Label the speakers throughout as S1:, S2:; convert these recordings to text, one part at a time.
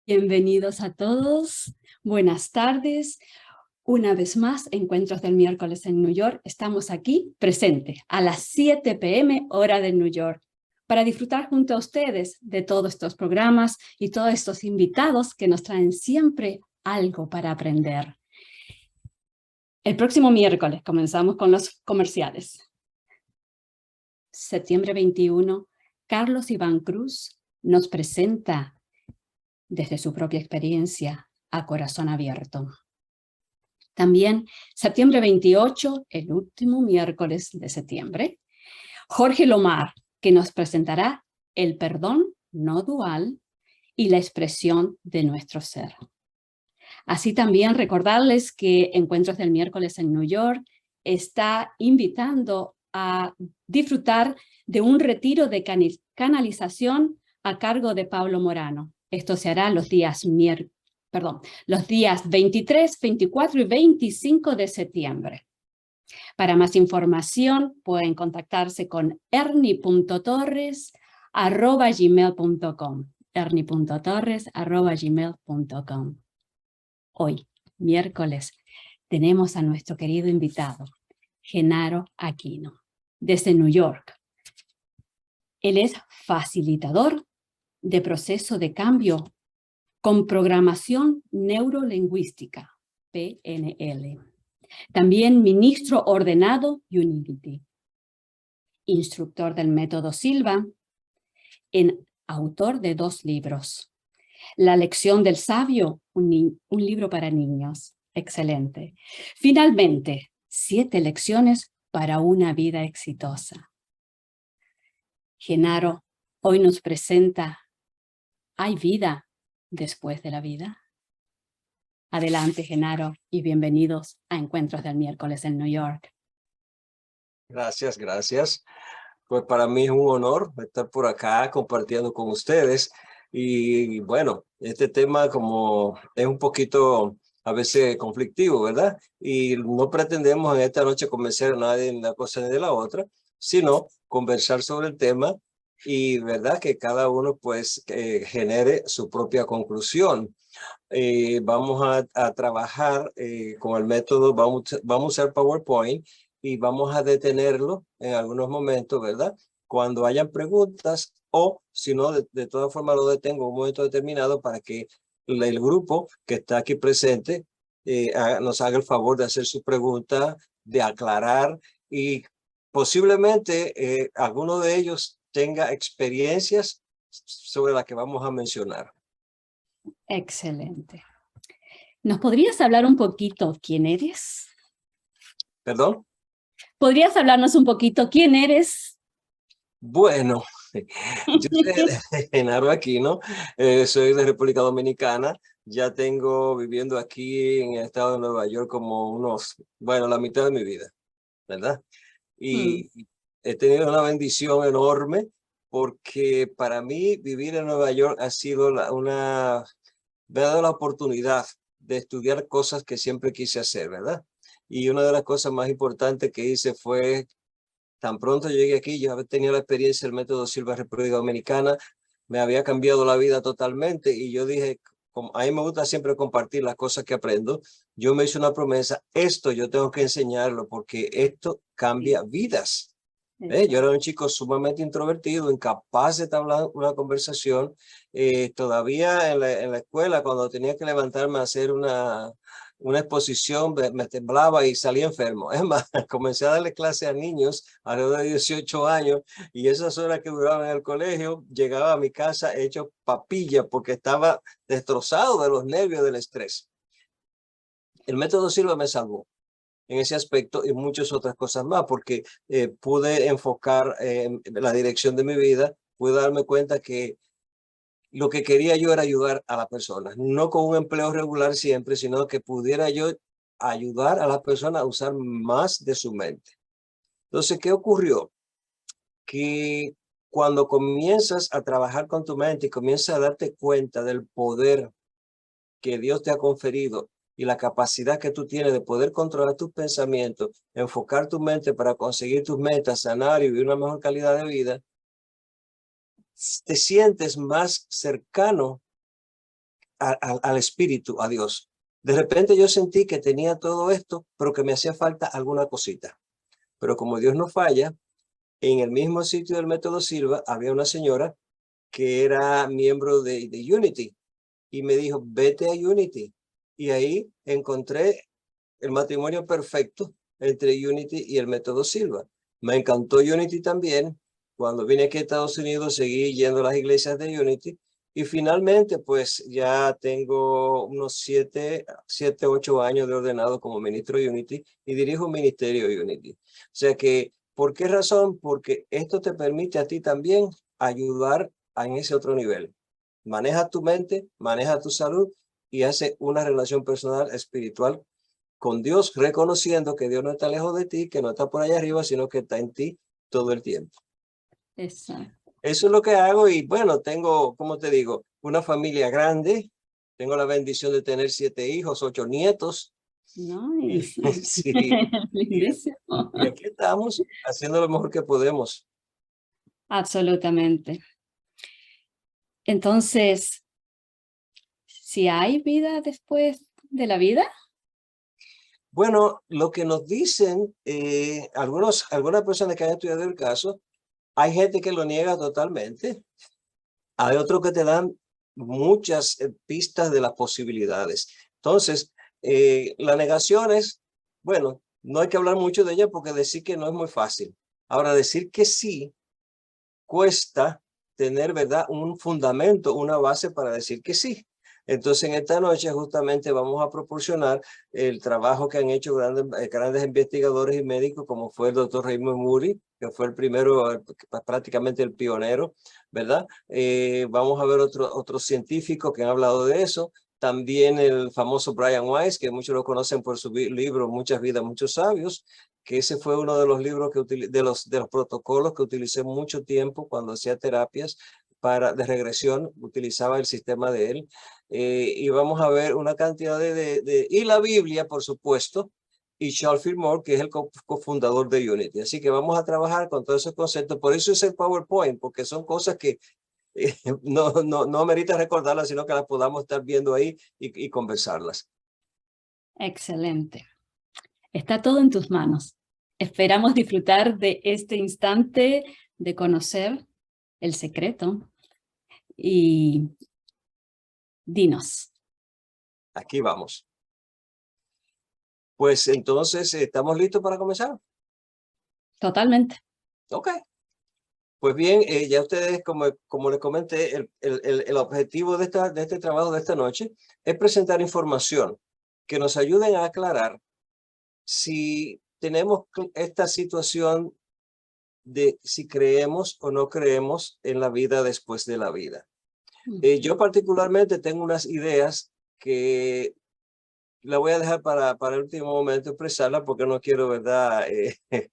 S1: Bienvenidos a todos, buenas tardes. Una vez más, Encuentros del Miércoles en New York. Estamos aquí presentes a las 7 p.m. hora de New York para disfrutar junto a ustedes de todos estos programas y todos estos invitados que nos traen siempre algo para aprender. El próximo miércoles comenzamos con los comerciales. Septiembre 21, Carlos Iván Cruz nos presenta desde su propia experiencia a corazón abierto. También septiembre 28, el último miércoles de septiembre, Jorge Lomar, que nos presentará el perdón no dual y la expresión de nuestro ser. Así también recordarles que Encuentros del Miércoles en New York está invitando a disfrutar de un retiro de canalización a cargo de Pablo Morano. Esto se hará los días 23, 24 y 25 de septiembre. Para más información pueden contactarse con ernie.torres@gmail.com. ernie.torres@gmail.com. Hoy, miércoles, tenemos a nuestro querido invitado, Genaro Aquino, desde New York. Él es facilitador de proceso de cambio con programación neurolingüística, PNL. También ministro ordenado Unity, instructor del método Silva, autor de 2 libros. La lección del sabio, un libro para niños, excelente. Finalmente, 7 lecciones para una vida exitosa. Genaro hoy nos presenta, ¿hay vida después de la vida? Adelante, Genaro, y bienvenidos a Encuentros del Miércoles en New York.
S2: Gracias, gracias. Pues para mí es un honor estar por acá compartiendo con ustedes. Y bueno, este tema como es un poquito a veces conflictivo, ¿verdad? Y no pretendemos en esta noche convencer a nadie de una cosa ni de la otra, sino conversar sobre el tema y, ¿verdad? Que cada uno pues genere su propia conclusión. Vamos a trabajar con el método, vamos a usar PowerPoint y vamos a detenerlo en algunos momentos, ¿verdad? Cuando hayan preguntas o si no, de todas formas lo detengo en un momento determinado para que el grupo que está aquí presente nos haga el favor de hacer su pregunta, de aclarar y posiblemente alguno de ellos tenga experiencias sobre las que vamos a mencionar.
S1: Excelente. ¿Nos podrías hablar un poquito quién eres?
S2: ¿Perdón?
S1: ¿Podrías hablarnos un poquito quién eres?
S2: Bueno, yo soy Genaro Aquino, soy de República Dominicana, ya tengo viviendo aquí en el estado de Nueva York como la mitad de mi vida, ¿verdad? Y he tenido una bendición enorme porque para mí vivir en Nueva York ha sido me ha dado la oportunidad de estudiar cosas que siempre quise hacer, ¿verdad? Y una de las cosas más importantes que hice fue, tan pronto llegué aquí, yo había tenido la experiencia del método Silva República Dominicana, me había cambiado la vida totalmente y yo dije, como a mí me gusta siempre compartir las cosas que aprendo, yo me hice una promesa, esto yo tengo que enseñarlo porque esto cambia vidas. Yo era un chico sumamente introvertido, incapaz de entablar una conversación. Todavía en la escuela, cuando tenía que levantarme a hacer una exposición, me temblaba y salía enfermo. Es más, comencé a darle clase a niños alrededor de 18 años y esas horas que duraban en el colegio, llegaba a mi casa hecho papilla porque estaba destrozado de los nervios del estrés. El método Silva me salvó en ese aspecto y muchas otras cosas más, porque pude enfocar la dirección de mi vida, pude darme cuenta que lo que quería yo era ayudar a las personas, no con un empleo regular siempre, sino que pudiera yo ayudar a las personas a usar más de su mente. Entonces, ¿qué ocurrió? Que cuando comienzas a trabajar con tu mente y comienzas a darte cuenta del poder que Dios te ha conferido y la capacidad que tú tienes de poder controlar tus pensamientos, enfocar tu mente para conseguir tus metas, sanar y vivir una mejor calidad de vida, te sientes más cercano al Espíritu, a Dios. De repente yo sentí que tenía todo esto, pero que me hacía falta alguna cosita. Pero como Dios no falla, en el mismo sitio del método Silva había una señora que era miembro de Unity y me dijo, vete a Unity. Y ahí encontré el matrimonio perfecto entre Unity y el método Silva. Me encantó Unity también. Cuando vine aquí a Estados Unidos seguí yendo a las iglesias de Unity y finalmente pues ya tengo unos 8 años de ordenado como ministro de Unity y dirijo un ministerio de Unity. O sea que, ¿por qué razón? Porque esto te permite a ti también ayudar en ese otro nivel. Maneja tu mente, maneja tu salud y hace una relación personal, espiritual con Dios, reconociendo que Dios no está lejos de ti, que no está por allá arriba, sino que está en ti todo el tiempo.
S1: Exacto.
S2: Eso es lo que hago y bueno, tengo, como te digo, una familia grande. Tengo la bendición de tener 7 hijos, 8 nietos.
S1: Nice.
S2: Sí.
S1: Lindísimo.
S2: Y aquí estamos haciendo lo mejor que podemos.
S1: Absolutamente. Entonces, ¿si hay vida después de la vida?
S2: Bueno, lo que nos dicen algunas personas que han estudiado el caso, hay gente que lo niega totalmente. Hay otros que te dan muchas pistas de las posibilidades. Entonces, la negación es, bueno, no hay que hablar mucho de ella porque decir que no es muy fácil. Ahora, decir que sí cuesta tener, ¿verdad?, un fundamento, una base para decir que sí. Entonces, en esta noche justamente vamos a proporcionar el trabajo que han hecho grandes investigadores y médicos, como fue el doctor Raymond Moody, que fue el primero, prácticamente el pionero, ¿verdad? Vamos a ver otros científicos que han hablado de eso. También el famoso Brian Weiss, que muchos lo conocen por su libro Muchas vidas, muchos sabios, que ese fue uno de los libros de los protocolos que utilicé mucho tiempo cuando hacía terapias de regresión, utilizaba el sistema de él. Y vamos a ver una cantidad y la Biblia, por supuesto, y Charles Fillmore, que es el cofundador de Unity. Así que vamos a trabajar con todos esos conceptos. Por eso es el PowerPoint, porque son cosas que no amerita recordarlas, sino que las podamos estar viendo ahí y conversarlas.
S1: Excelente. Está todo en tus manos. Esperamos disfrutar de este instante de conocer el secreto y dinos.
S2: Aquí vamos. Pues entonces, ¿estamos listos para comenzar?
S1: Totalmente.
S2: Ok. Pues bien, ya ustedes, como les comenté, el objetivo de este trabajo de esta noche es presentar información que nos ayuden a aclarar si tenemos esta situación de si creemos o no creemos en la vida después de la vida. Yo particularmente tengo unas ideas que la voy a dejar para el último momento expresarla porque no quiero, ¿verdad?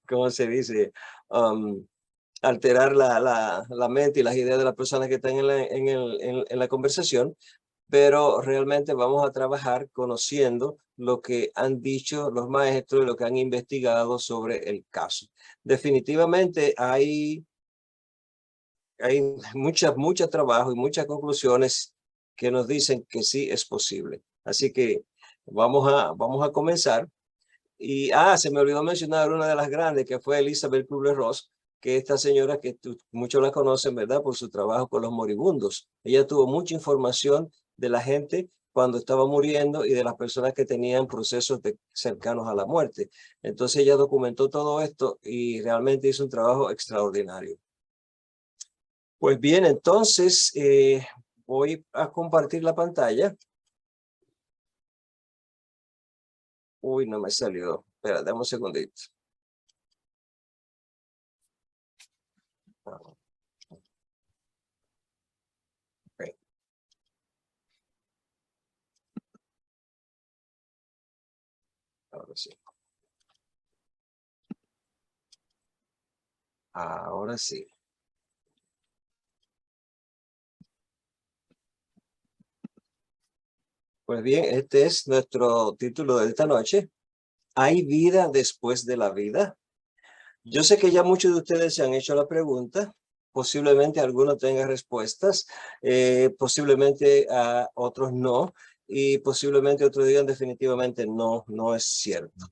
S2: ¿Cómo se dice? Alterar la mente y las ideas de las personas que están en la conversación, pero realmente vamos a trabajar conociendo lo que han dicho los maestros y lo que han investigado sobre el caso. Definitivamente hay mucho trabajo y muchas conclusiones que nos dicen que sí es posible. Así que vamos a comenzar. Y, se me olvidó mencionar una de las grandes, que fue Elizabeth Kubler-Ross, que esta señora que muchos la conocen, ¿verdad?, por su trabajo con los moribundos. Ella tuvo mucha información de la gente cuando estaba muriendo y de las personas que tenían procesos cercanos a la muerte. Entonces ella documentó todo esto y realmente hizo un trabajo extraordinario. Pues bien, entonces voy a compartir la pantalla. Uy, no me salió. Espera, dame un segundito. Okay. Ahora sí. Ahora sí. Pues bien, este es nuestro título de esta noche. ¿Hay vida después de la vida? Yo sé que ya muchos de ustedes se han hecho la pregunta posiblemente algunos tengan respuestas, posiblemente a otros no, y posiblemente otros digan definitivamente no, no es cierto.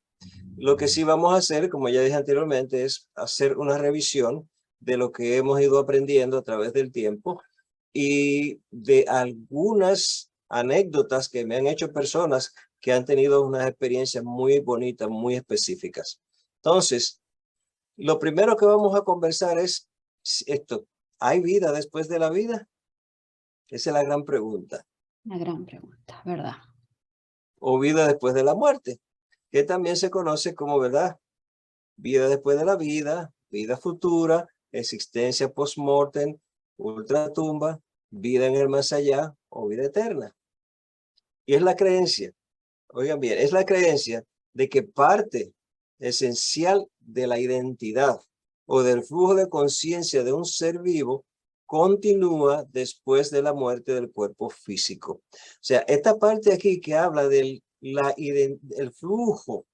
S2: Lo que sí vamos a hacer, como ya dije anteriormente, es hacer una revisión de lo que hemos ido aprendiendo a través del tiempo y de algunas anécdotas que me han hecho personas que han tenido unas experiencias muy bonitas, muy específicas. Entonces, lo primero que vamos a conversar es esto: ¿hay vida después de la vida? Esa es la gran pregunta.
S1: Una gran pregunta, ¿verdad?
S2: O vida después de la muerte, que también se conoce como, ¿verdad?, vida después de la vida futura, existencia post-mortem, ultratumba, vida en el más allá o vida eterna. Y es la creencia, oigan bien, es la creencia de que parte esencial de la identidad o del flujo de conciencia de un ser vivo continúa después de la muerte del cuerpo físico. O sea, esta parte aquí que habla del el flujo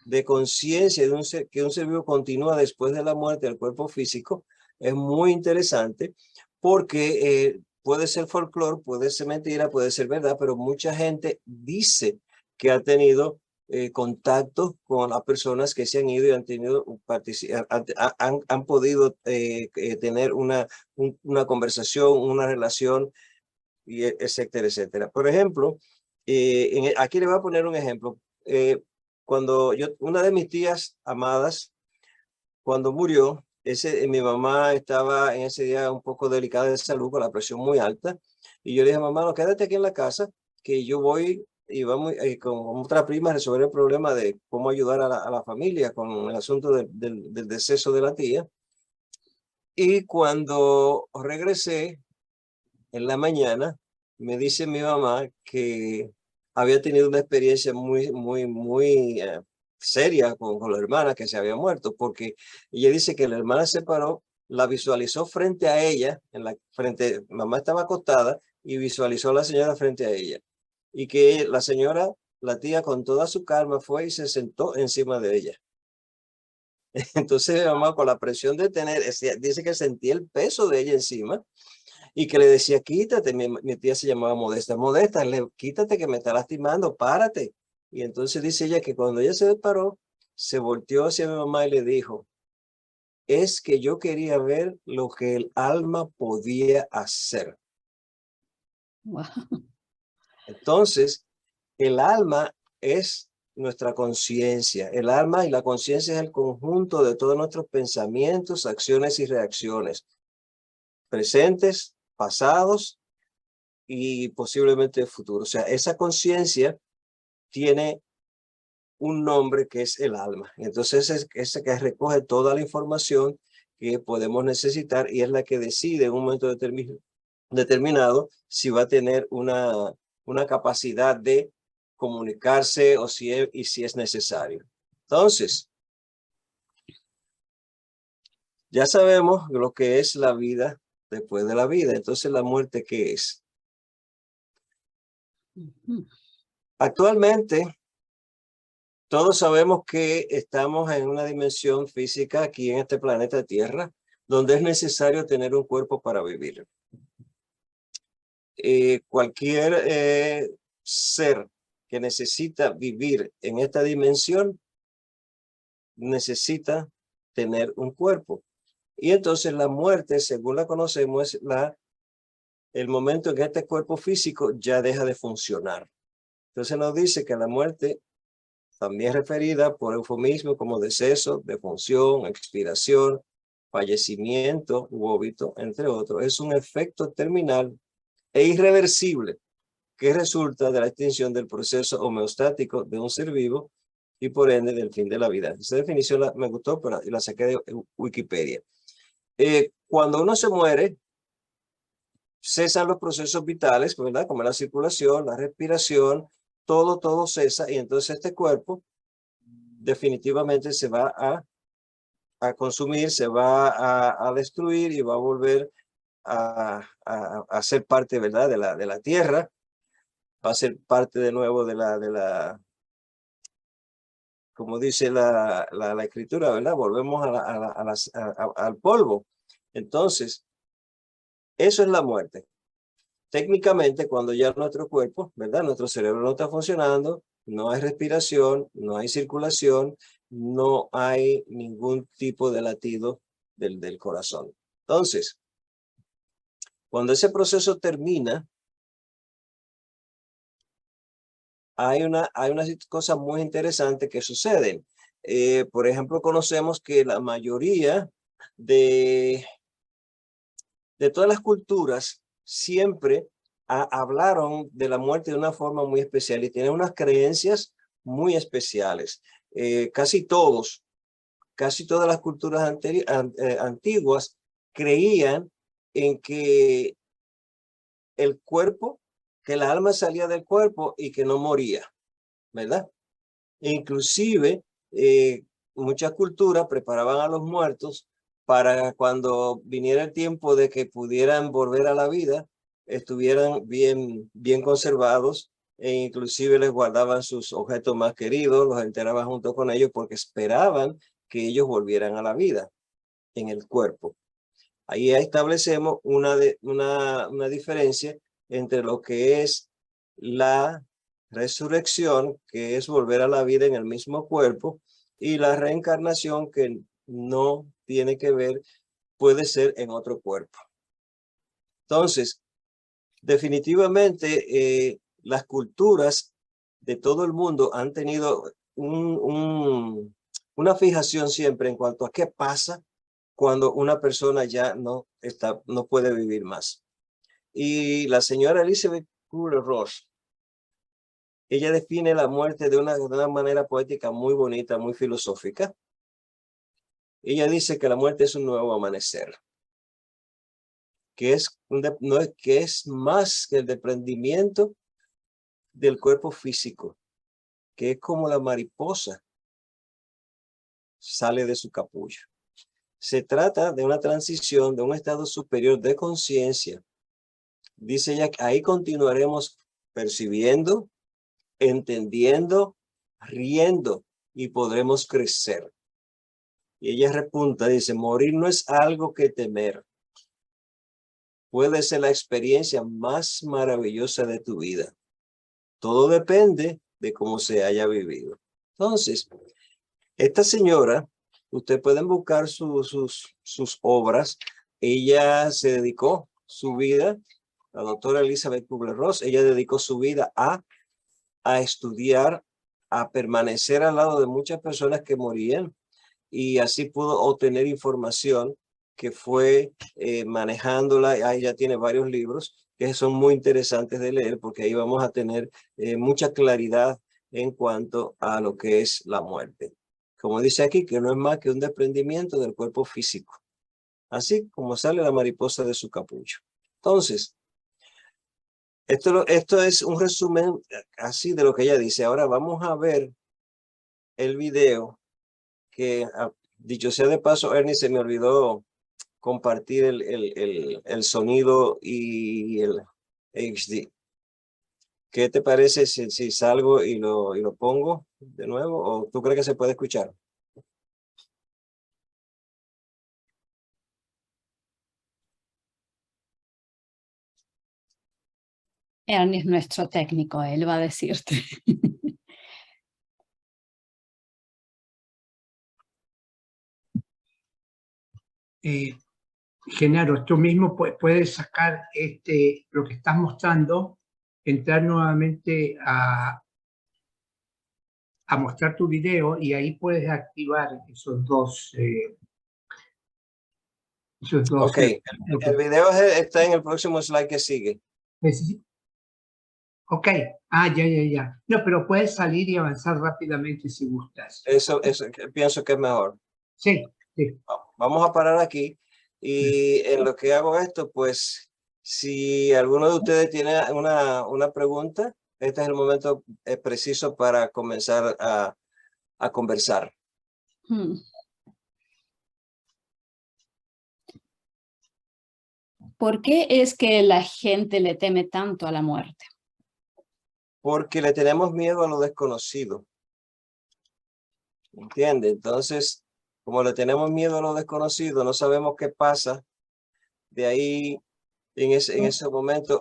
S2: de conciencia de que un ser vivo continúa después de la muerte del cuerpo físico es muy interesante, porque puede ser folclore, puede ser mentira, puede ser verdad, pero mucha gente dice que ha tenido contacto con las personas que se han ido y han tenido han podido tener una conversación, una relación, y etcétera, etcétera. Por ejemplo, aquí le voy a poner un ejemplo. Cuando una de mis tías amadas, cuando murió, mi mamá estaba en ese día un poco delicada de salud, con la presión muy alta, y yo le dije: mamá, no, quédate aquí en la casa, que yo voy y vamos con otra prima a resolver el problema de cómo ayudar a la familia con el asunto del deceso de la tía. Y cuando regresé en la mañana, me dice mi mamá que había tenido una experiencia muy seria con la hermana que se había muerto, porque ella dice que la hermana se paró, la visualizó frente a ella, mamá estaba acostada y visualizó a la señora frente a ella. Y que la señora, la tía, con toda su calma fue y se sentó encima de ella. Entonces mi mamá, con la presión de tener, dice que sentía el peso de ella encima, y que le decía: quítate. Mi tía se llamaba Modesta. Modesta, quítate, que me está lastimando, párate. Y entonces dice ella que cuando ella se paró, se volteó hacia mi mamá y le dijo: es que yo quería ver lo que el alma podía hacer.
S1: Wow.
S2: Entonces, el alma es nuestra conciencia. El alma y la conciencia es el conjunto de todos nuestros pensamientos, acciones y reacciones, presentes, pasados y posiblemente futuro. O sea, esa conciencia tiene un nombre que es el alma. Entonces es esa que recoge toda la información que podemos necesitar, y es la que decide en un momento determinado si va a tener una capacidad de comunicarse o si es necesario. Entonces, ya sabemos lo que es la vida después de la vida. Entonces, ¿la muerte qué es? Actualmente, todos sabemos que estamos en una dimensión física aquí en este planeta Tierra, donde es necesario tener un cuerpo para vivir. Cualquier ser que necesita vivir en esta dimensión necesita tener un cuerpo. Y entonces la muerte, según la conocemos, es el momento en que este cuerpo físico ya deja de funcionar. Entonces nos dice que la muerte, también referida por eufemismo como deceso, defunción, expiración, fallecimiento u óbito, entre otros, es un efecto terminal e irreversible que resulta de la extinción del proceso homeostático de un ser vivo y por ende del fin de la vida. Esa definición me gustó, pero la saqué de Wikipedia. Cuando uno se muere, cesan los procesos vitales, ¿verdad? Como la circulación, la respiración, todo cesa, y entonces este cuerpo definitivamente se va a consumir, se va a destruir y va a volver a ser parte, ¿verdad?, de la tierra, va a ser parte de nuevo como dice la escritura, ¿verdad? Volvemos al polvo. Entonces, eso es la muerte. Técnicamente, cuando ya nuestro cuerpo, ¿verdad? Nuestro cerebro no está funcionando, no hay respiración, no hay circulación, no hay ningún tipo de latido del corazón. Entonces, cuando ese proceso termina, hay unas cosas muy interesantes que suceden. Por ejemplo, conocemos que la mayoría de todas las culturas siempre hablaron de la muerte de una forma muy especial y tienen unas creencias muy especiales. Casi todas las culturas antiguas creían en que el cuerpo, que el alma salía del cuerpo y que no moría, ¿verdad? E inclusive muchas culturas preparaban a los muertos para cuando viniera el tiempo de que pudieran volver a la vida, estuvieran bien conservados e inclusive les guardaban sus objetos más queridos, los enterraban junto con ellos porque esperaban que ellos volvieran a la vida en el cuerpo. Ahí establecemos una diferencia entre lo que es la resurrección, que es volver a la vida en el mismo cuerpo, y la reencarnación, que no tiene que ver, puede ser en otro cuerpo. Entonces, definitivamente, las culturas de todo el mundo han tenido una fijación siempre en cuanto a qué pasa cuando una persona ya no puede vivir más. Y la señora Elizabeth Kubler-Ross, ella define la muerte de una manera poética muy bonita, muy filosófica. Ella dice que la muerte es un nuevo amanecer, que es más que el desprendimiento del cuerpo físico, que es como la mariposa sale de su capullo. Se trata de una transición de un estado superior de conciencia. Dice ella que ahí continuaremos percibiendo, entendiendo, riendo y podremos crecer. Y ella repunta, dice, morir no es algo que temer. Puede ser la experiencia más maravillosa de tu vida. Todo depende de cómo se haya vivido. Entonces, esta señora, ustedes pueden buscar sus obras. Ella se dedicó su vida, la doctora Elizabeth Kubler-Ross, ella dedicó su vida a estudiar, a permanecer al lado de muchas personas que morían, y así pudo obtener información que fue manejándola. Ahí ya tiene varios libros que son muy interesantes de leer, porque ahí vamos a tener mucha claridad en cuanto a lo que es la muerte. Como dice aquí, que no es más que un desprendimiento del cuerpo físico, así como sale la mariposa de su capullo. Entonces, esto es un resumen así de lo que ella dice. Ahora vamos a ver el video que, dicho sea de paso, Ernie, se me olvidó compartir el sonido y el HD. ¿Qué te parece si salgo y lo pongo de nuevo? ¿O tú crees que se puede escuchar?
S1: Ernie es nuestro técnico, él va a decirte.
S3: Genaro, tú mismo puedes sacar lo que estás mostrando, entrar nuevamente a mostrar tu video y ahí puedes activar esos dos.
S2: Ok, el video está en el próximo slide que sigue.
S3: Ok, ya. No, pero puedes salir y avanzar rápidamente si gustas.
S2: Eso pienso que es mejor.
S3: Sí.
S2: Vamos a parar aquí, y en lo que hago esto, pues, si alguno de ustedes tiene una pregunta, este es el momento preciso para comenzar a conversar.
S1: ¿Por qué es que la gente le teme tanto a la muerte?
S2: Porque le tenemos miedo a lo desconocido. ¿Entiende? Entonces, como le tenemos miedo a lo desconocido, no sabemos qué pasa De ahí, en ese momento,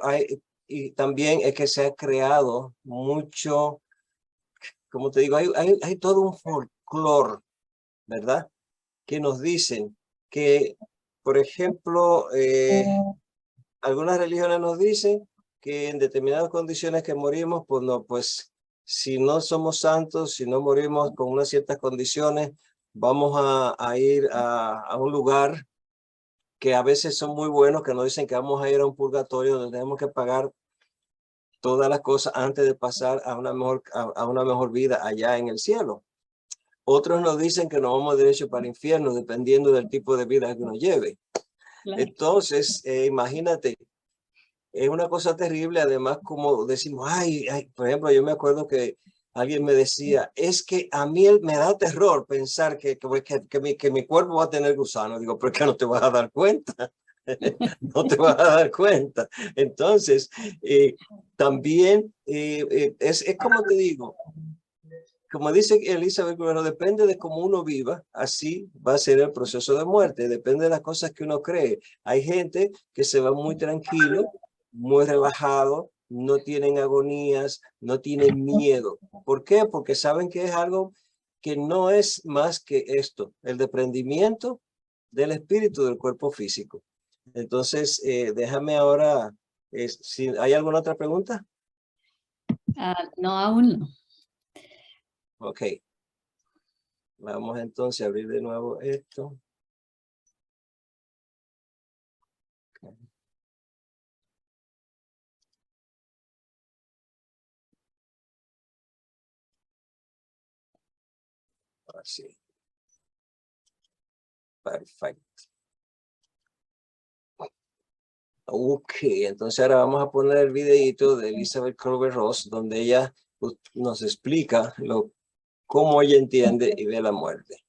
S2: y también es que se ha creado mucho, como te digo, hay todo un folclore, ¿verdad? Que nos dicen que, por ejemplo, algunas religiones nos dicen que en determinadas condiciones que morimos, pues no, pues si no somos santos, si no morimos con unas ciertas condiciones, vamos a ir a un lugar que a veces son muy buenos, que nos dicen que vamos a ir a un purgatorio donde tenemos que pagar todas las cosas antes de pasar a una mejor vida allá en el cielo. Otros nos dicen que nos vamos derecho para el infierno, dependiendo del tipo de vida que uno lleve.
S1: Claro.
S2: Entonces, imagínate, es una cosa terrible. Además, como decimos, ay, por ejemplo, yo me acuerdo que alguien me decía, es que a mí me da terror pensar que mi cuerpo va a tener gusano. Digo, ¿por qué no te vas a dar cuenta? No te vas a dar cuenta. Entonces, también es como te digo, como dice Elizabeth, bueno, depende de cómo uno viva, así va a ser el proceso de muerte, depende de las cosas que uno cree. Hay gente que se va muy tranquilo, muy relajado, no tienen agonías, no tienen miedo. ¿Por qué? Porque saben que es algo que no es más que esto, el desprendimiento del espíritu del cuerpo físico. Entonces, déjame ahora, si hay alguna otra pregunta.
S1: No, aún no.
S2: Ok. Vamos entonces a abrir de nuevo esto. Así. Perfecto. Ok, entonces ahora vamos a poner el videito de Elizabeth Kübler-Ross, donde ella nos explica cómo ella entiende y ve la muerte.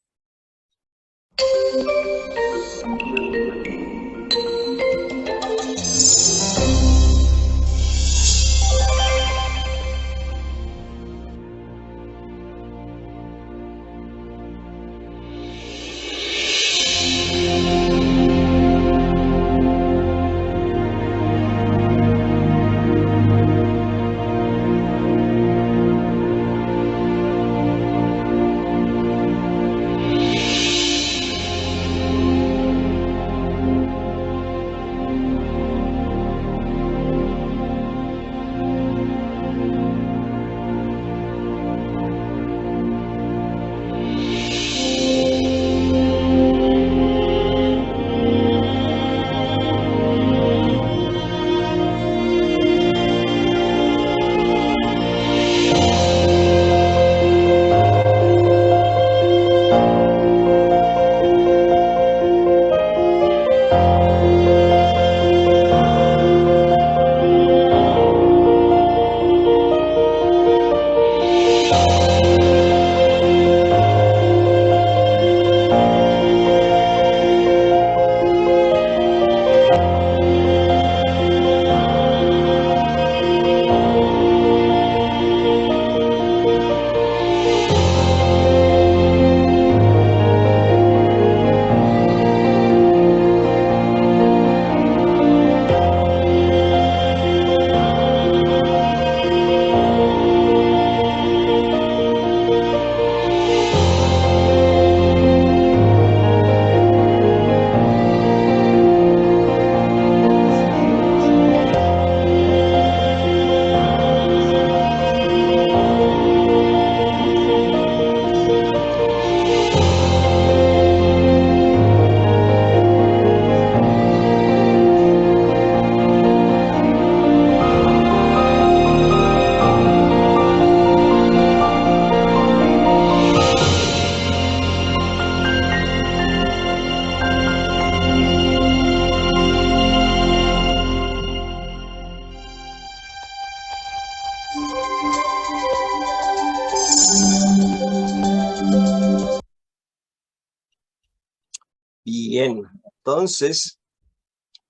S2: Bien, entonces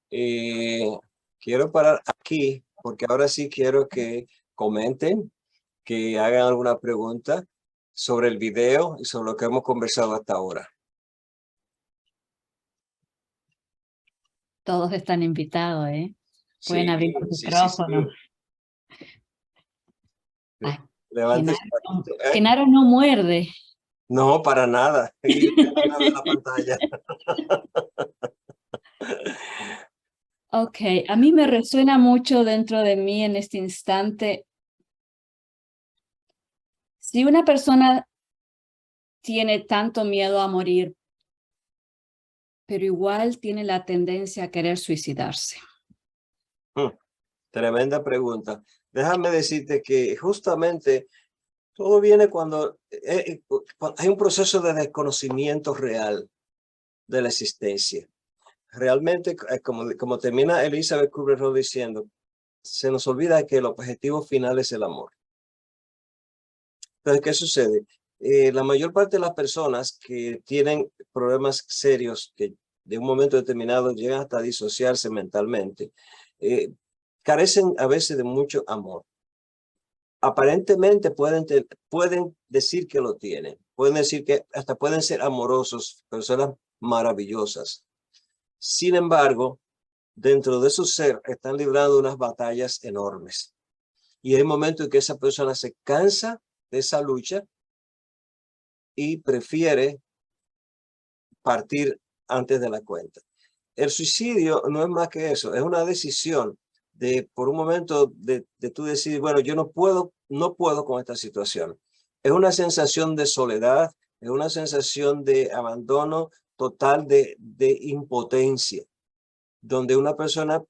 S2: quiero parar aquí porque ahora sí quiero que comenten, que hagan alguna pregunta sobre el video y sobre lo que hemos conversado hasta ahora.
S1: Todos están invitados, ¿eh? Pueden
S2: Sí,
S1: abrir los
S2: sí, sí, sí.
S1: micrófonos. Ah,
S2: Levante su
S1: Genaro,
S2: manito.
S1: Genaro no muerde.
S2: No, para nada. Y fuera de la pantalla.
S1: Ok, a mí me resuena mucho dentro de mí en este instante. Si una persona tiene tanto miedo a morir, pero igual tiene la tendencia a querer suicidarse.
S2: Tremenda pregunta. Déjame decirte que justamente todo viene cuando hay un proceso de desconocimiento real de la existencia. Realmente, como termina Elizabeth Kubler-Ross diciendo, se nos olvida que el objetivo final es el amor. Entonces, ¿qué sucede? La mayor parte de las personas que tienen problemas serios, que de un momento determinado llegan hasta disociarse mentalmente, carecen a veces de mucho amor. Aparentemente pueden decir que lo tienen, pueden decir que hasta pueden ser amorosos, personas maravillosas. Sin embargo, dentro de su ser están librando unas batallas enormes. Y hay momentos en que esa persona se cansa de esa lucha y prefiere partir antes de la cuenta. El suicidio no es más que eso, es una decisión de por un momento de tú decir, bueno, yo no puedo con esta situación. Es una sensación de soledad, es una sensación de abandono total, de impotencia, donde una persona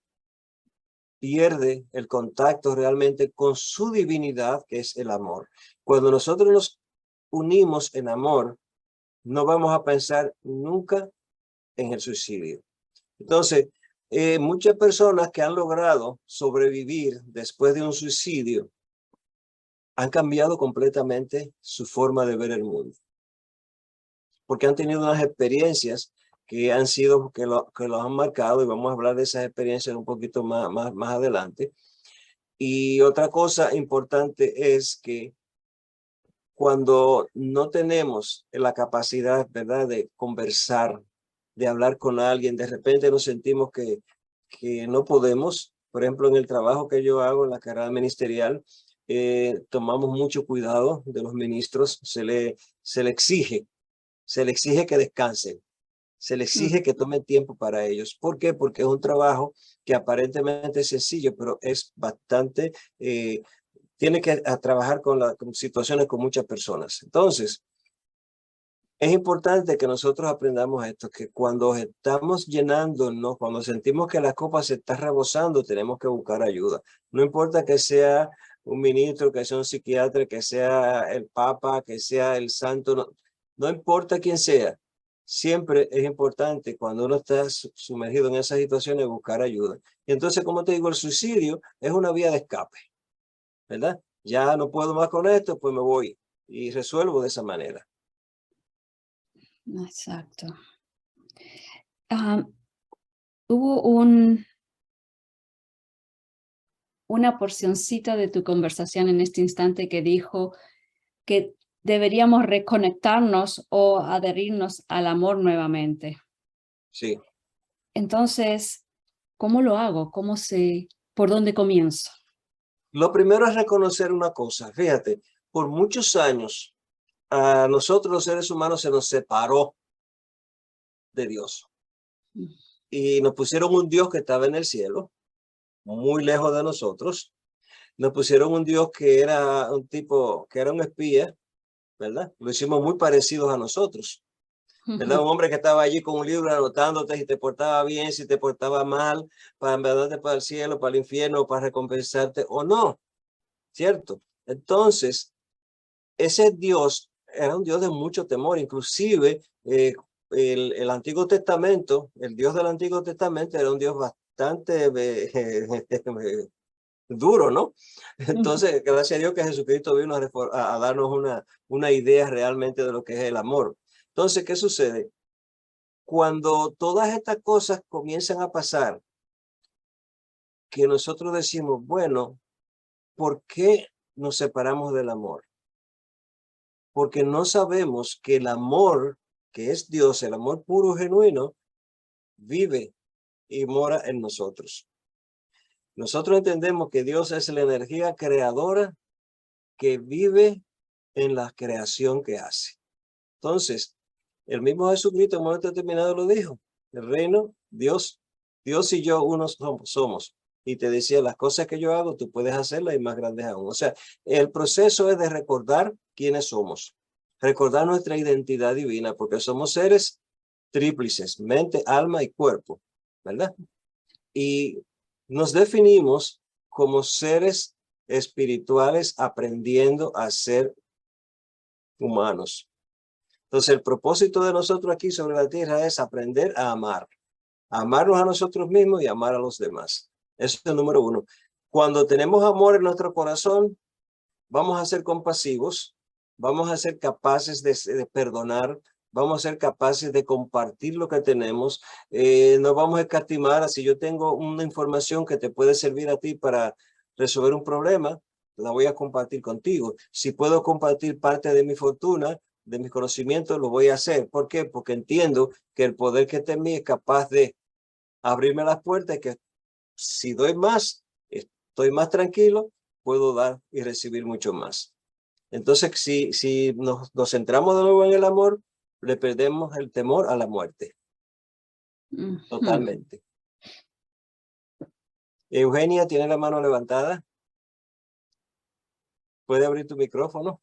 S2: pierde el contacto realmente con su divinidad, que es el amor. Cuando nosotros nos unimos en amor, no vamos a pensar nunca en el suicidio. Entonces, muchas personas que han logrado sobrevivir después de un suicidio han cambiado completamente su forma de ver el mundo, porque han tenido unas experiencias que han sido, que los han marcado, y vamos a hablar de esas experiencias un poquito más adelante. Y otra cosa importante es que cuando no tenemos la capacidad, ¿verdad?, de conversar, de hablar con alguien, de repente nos sentimos que no podemos. Por ejemplo, en el trabajo que yo hago, en la carrera ministerial, tomamos mucho cuidado de los ministros, se le exige que descansen, se le exige que tomen tiempo para ellos. ¿Por qué? Porque es un trabajo que aparentemente es sencillo, pero es bastante, tiene que trabajar con situaciones con muchas personas. Entonces, es importante que nosotros aprendamos esto, que cuando estamos llenándonos, cuando sentimos que la copa se está rebosando, tenemos que buscar ayuda. No importa que sea un ministro, que sea un psiquiatra, que sea el papa, que sea el santo, no importa quién sea. Siempre es importante cuando uno está sumergido en esas situaciones buscar ayuda. Y entonces, como te digo, el suicidio es una vía de escape, ¿verdad? Ya no puedo más con esto, pues me voy y resuelvo de esa manera.
S1: Exacto. Hubo una porcioncita de tu conversación en este instante que dijo que deberíamos reconectarnos o adherirnos al amor nuevamente.
S2: Sí.
S1: Entonces, ¿cómo lo hago? ¿Por dónde comienzo?
S2: Lo primero es reconocer una cosa. Fíjate, por muchos años a nosotros los seres humanos se nos separó de Dios y nos pusieron un Dios que estaba en el cielo, muy lejos de nosotros. Nos pusieron un Dios que era un tipo, que era un espía, ¿verdad? Lo hicimos muy parecidos a nosotros, ¿verdad? Un hombre que estaba allí con un libro anotándote si te portaba bien, si te portaba mal, para mandarte para el cielo, para el infierno, para recompensarte o no, ¿cierto? Entonces, ese Dios era un Dios de mucho temor, inclusive el Antiguo Testamento, el Dios del Antiguo Testamento era un Dios bastante duro, ¿no? Entonces, gracias a Dios que Jesucristo vino a darnos una idea realmente de lo que es el amor. Entonces, ¿qué sucede? Cuando todas estas cosas comienzan a pasar, que nosotros decimos, bueno, ¿por qué nos separamos del amor? Porque no sabemos que el amor, que es Dios, el amor puro y genuino, vive y mora en nosotros. Nosotros entendemos que Dios es la energía creadora que vive en la creación que hace. Entonces, el mismo Jesucristo en un momento determinado lo dijo. El reino, Dios y yo unos somos. Y te decía, las cosas que yo hago, tú puedes hacerlas y más grandes aún. O sea, el proceso es de recordar quiénes somos. Recordar nuestra identidad divina, porque somos seres tríplices, mente, alma y cuerpo, ¿verdad? Y nos definimos como seres espirituales aprendiendo a ser humanos. Entonces, el propósito de nosotros aquí sobre la tierra es aprender a amar. Amarnos a nosotros mismos y amar a los demás. Eso es el número uno. Cuando tenemos amor en nuestro corazón, vamos a ser compasivos, vamos a ser capaces de perdonar, vamos a ser capaces de compartir lo que tenemos, no vamos a escatimar. Si yo tengo una información que te puede servir a ti para resolver un problema, la voy a compartir contigo. Si puedo compartir parte de mi fortuna, de mis conocimientos, lo voy a hacer. ¿Por qué? Porque entiendo que el poder que está en mí es capaz de abrirme las puertas y que si doy más, estoy más tranquilo, puedo dar y recibir mucho más. Entonces, si nos centramos de nuevo en el amor, le perdemos el temor a la muerte. Totalmente. Eugenia, ¿tiene la mano levantada? ¿Puede abrir tu micrófono?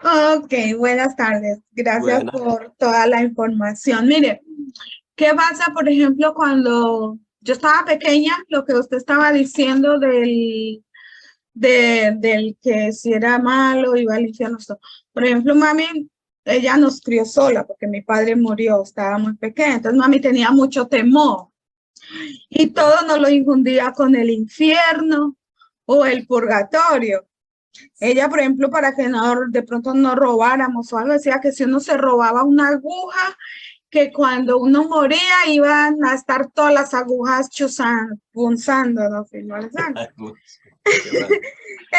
S4: Ok, buenas tardes. Gracias
S2: Buenas.
S4: por toda la información. Mire, ¿qué pasa, por ejemplo, cuando yo estaba pequeña, lo que usted estaba diciendo del que si era malo iba al infierno? Por ejemplo, mami, ella nos crió sola porque mi padre murió, estaba muy pequeña, entonces mami tenía mucho temor y todo nos lo infundía con el infierno o el purgatorio. Ella, por ejemplo, para que no, de pronto no robáramos o algo, decía que si uno se robaba una aguja, que cuando uno moría iban a estar todas las agujas punzando, ¿no?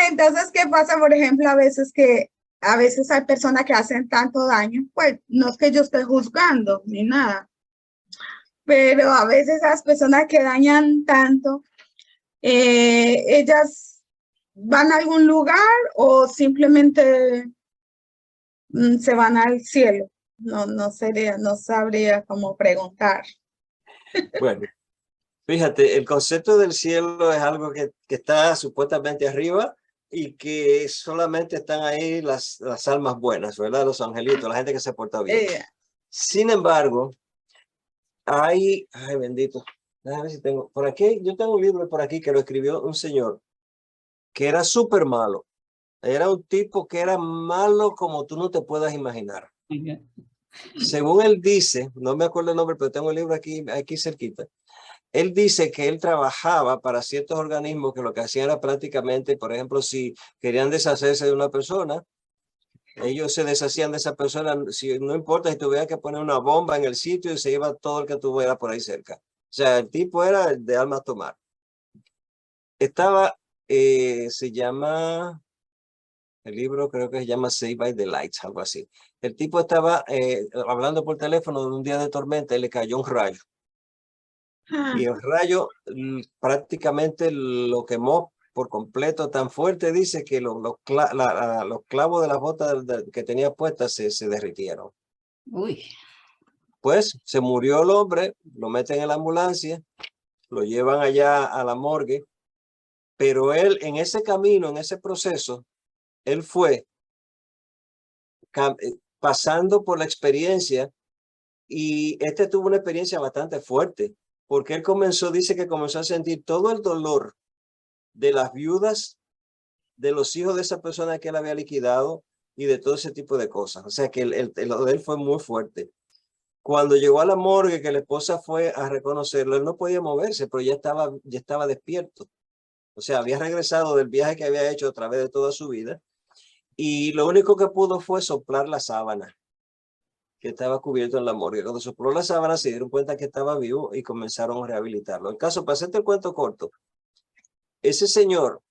S4: Entonces, ¿qué pasa, por ejemplo, a veces hay personas que hacen tanto daño? Pues no es que yo esté juzgando ni nada, pero a veces esas personas que dañan tanto, ellas van a algún lugar o simplemente se van al cielo. No sabría cómo preguntar.
S2: Bueno, fíjate, el concepto del cielo es algo que está supuestamente arriba y que solamente están ahí las almas buenas, ¿verdad? Los angelitos, la gente que se porta bien. Sin embargo, ay, bendito. Déjame ver si tengo por aquí. Yo tengo un libro por aquí que lo escribió un señor que era súper malo. Era un tipo que era malo como tú no te puedas imaginar. Según él dice, no me acuerdo el nombre, pero tengo el libro aquí cerquita. Él dice que él trabajaba para ciertos organismos que lo que hacían era prácticamente, por ejemplo, si querían deshacerse de una persona, ellos se deshacían de esa persona, no importa si tuviera que poner una bomba en el sitio y se iba todo el que tuviera por ahí cerca. O sea, el tipo era de alma tomar. Estaba, se llama, el libro creo que se llama Saved by the Lights, algo así. El tipo estaba hablando por teléfono de un día de tormenta y le cayó un rayo. Y el rayo prácticamente lo quemó por completo, tan fuerte, dice que los clavos de las botas que tenía puestas se derritieron.
S1: Uy.
S2: Pues se murió el hombre, lo meten en la ambulancia, lo llevan allá a la morgue, pero él en ese camino, en ese proceso, él fue pasando por la experiencia y tuvo una experiencia bastante fuerte, porque él dice que comenzó a sentir todo el dolor de las viudas, de los hijos de esa persona que él había liquidado y de todo ese tipo de cosas. O sea que lo de él fue muy fuerte. Cuando llegó a la morgue, que la esposa fue a reconocerlo, él no podía moverse, pero ya estaba despierto. O sea, había regresado del viaje que había hecho a través de toda su vida y lo único que pudo fue soplar la sábana que estaba cubierto en la morgue. Cuando sopló la sábana se dieron cuenta que estaba vivo y comenzaron a rehabilitarlo. El caso, para hacerte el cuento corto, ese señor,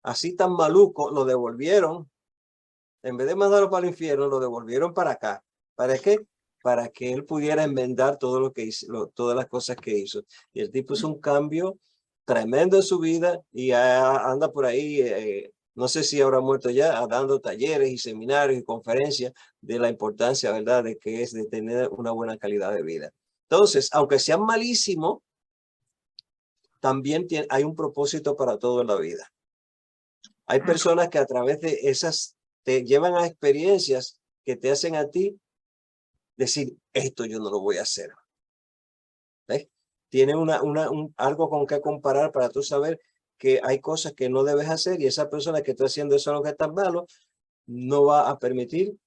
S2: así tan maluco, lo devolvieron, en vez de mandarlo para el infierno, lo devolvieron para acá. ¿Para qué? para que él pudiera enmendar todo lo que hizo, todas las cosas que hizo. Y el tipo hizo un cambio tremendo en su vida y anda por ahí, no sé si habrá muerto ya, dando talleres y seminarios y conferencias de la importancia, ¿verdad?, de que es de tener una buena calidad de vida. Entonces, aunque sea malísimo, también hay un propósito para todo en la vida. Hay personas que a través de esas te llevan a experiencias que te hacen a ti decir, esto yo no lo voy a hacer. ¿Ves? Tiene algo con que comparar para tú saber que hay cosas que no debes hacer y esa persona que está haciendo eso lo que está malo no va a permitir,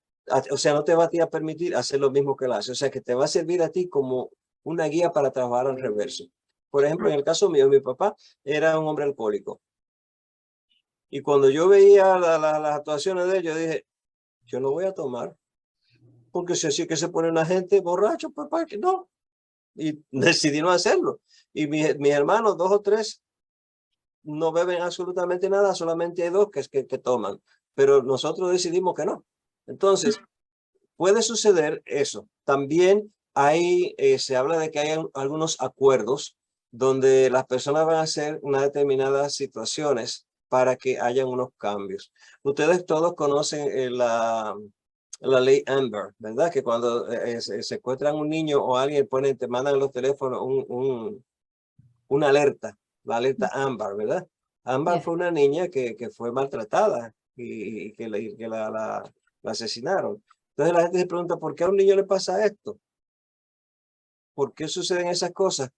S2: o sea, no te va a, ti a permitir hacer lo mismo que él hace. O sea, que te va a servir a ti como una guía para trabajar al reverso. Por ejemplo, en el caso mío, mi papá era un hombre alcohólico. Y cuando yo veía las actuaciones de él, yo dije, yo no voy a tomar. Porque si así que se pone una gente borracho, papá, que no. Y decidí no hacerlo. Y mis hermanos, 2 o 3, no beben absolutamente nada, solamente hay 2 que toman. Pero nosotros decidimos que no. Entonces, puede suceder eso. También se habla de que hay algunos acuerdos donde las personas van a hacer unas determinadas situaciones para que hayan unos cambios. Ustedes todos conocen la ley Amber, ¿verdad? Que cuando se secuestran un niño o alguien te mandan en los teléfonos una alerta, la alerta Amber, ¿verdad? Amber fue una niña que fue maltratada y que la asesinaron. Entonces la gente se pregunta, ¿por qué a un niño le pasa esto? ¿Por qué suceden esas cosas?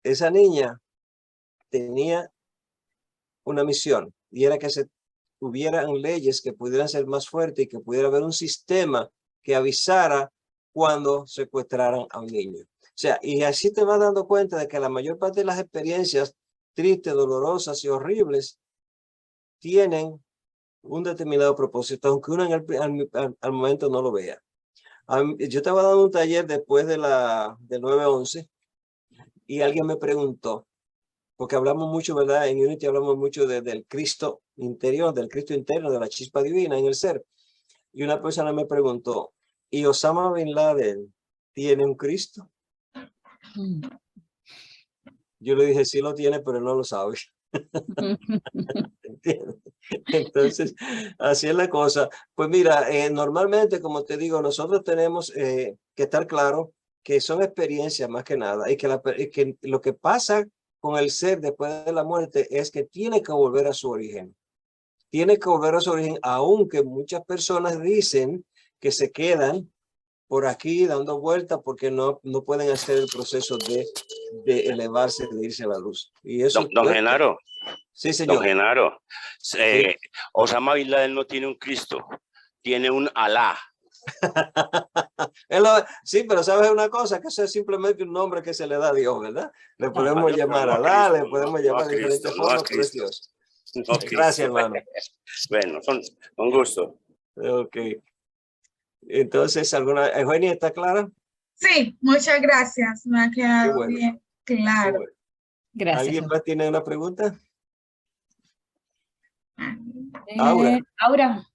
S2: Esa niña tenía una misión y era que hubieran leyes que pudieran ser más fuertes y que pudiera haber un sistema que avisara cuando secuestraran a un niño. O sea, y así te vas dando cuenta de que la mayor parte de las experiencias tristes, dolorosas y horribles tienen un determinado propósito, aunque uno al momento no lo vea. Yo estaba dando un taller después del 9/11 y alguien me preguntó, porque hablamos mucho, ¿verdad? En Unity hablamos mucho del Cristo interior, del Cristo interno, de la chispa divina en el ser. Y una persona me preguntó, ¿y Osama Bin Laden tiene un Cristo? Yo le dije, sí lo tiene, pero no lo sabe. ¿Entiendes? Entonces, así es la cosa. Pues mira, normalmente, como te digo, nosotros tenemos que estar claro que son experiencias más que nada y que lo que pasa con el ser después de la muerte es que tiene que volver a su origen. Tiene que volver a su origen, aunque muchas personas dicen que se quedan por aquí dando vueltas porque no pueden hacer el proceso de elevarse, de irse a la luz. Y eso,
S5: Don Genaro.
S2: Sí, señor.
S5: Don Genaro,
S2: Sí.
S5: Osama Bin Laden no tiene un Cristo, tiene un Alá.
S2: Sí, pero sabes una cosa, que eso es simplemente un nombre que se le da a Dios, ¿verdad? Le podemos llamar Alá, le podemos llamar de diferentes formas, pero es Dios. Gracias, hermano.
S5: Bueno, son un gusto.
S2: Ok. Entonces, Eugenia, ¿está clara?
S4: Sí, muchas gracias. Me ha quedado bien claro.
S2: Bueno.
S1: Gracias.
S2: ¿Alguien más tiene una pregunta? Aura.
S1: Aura,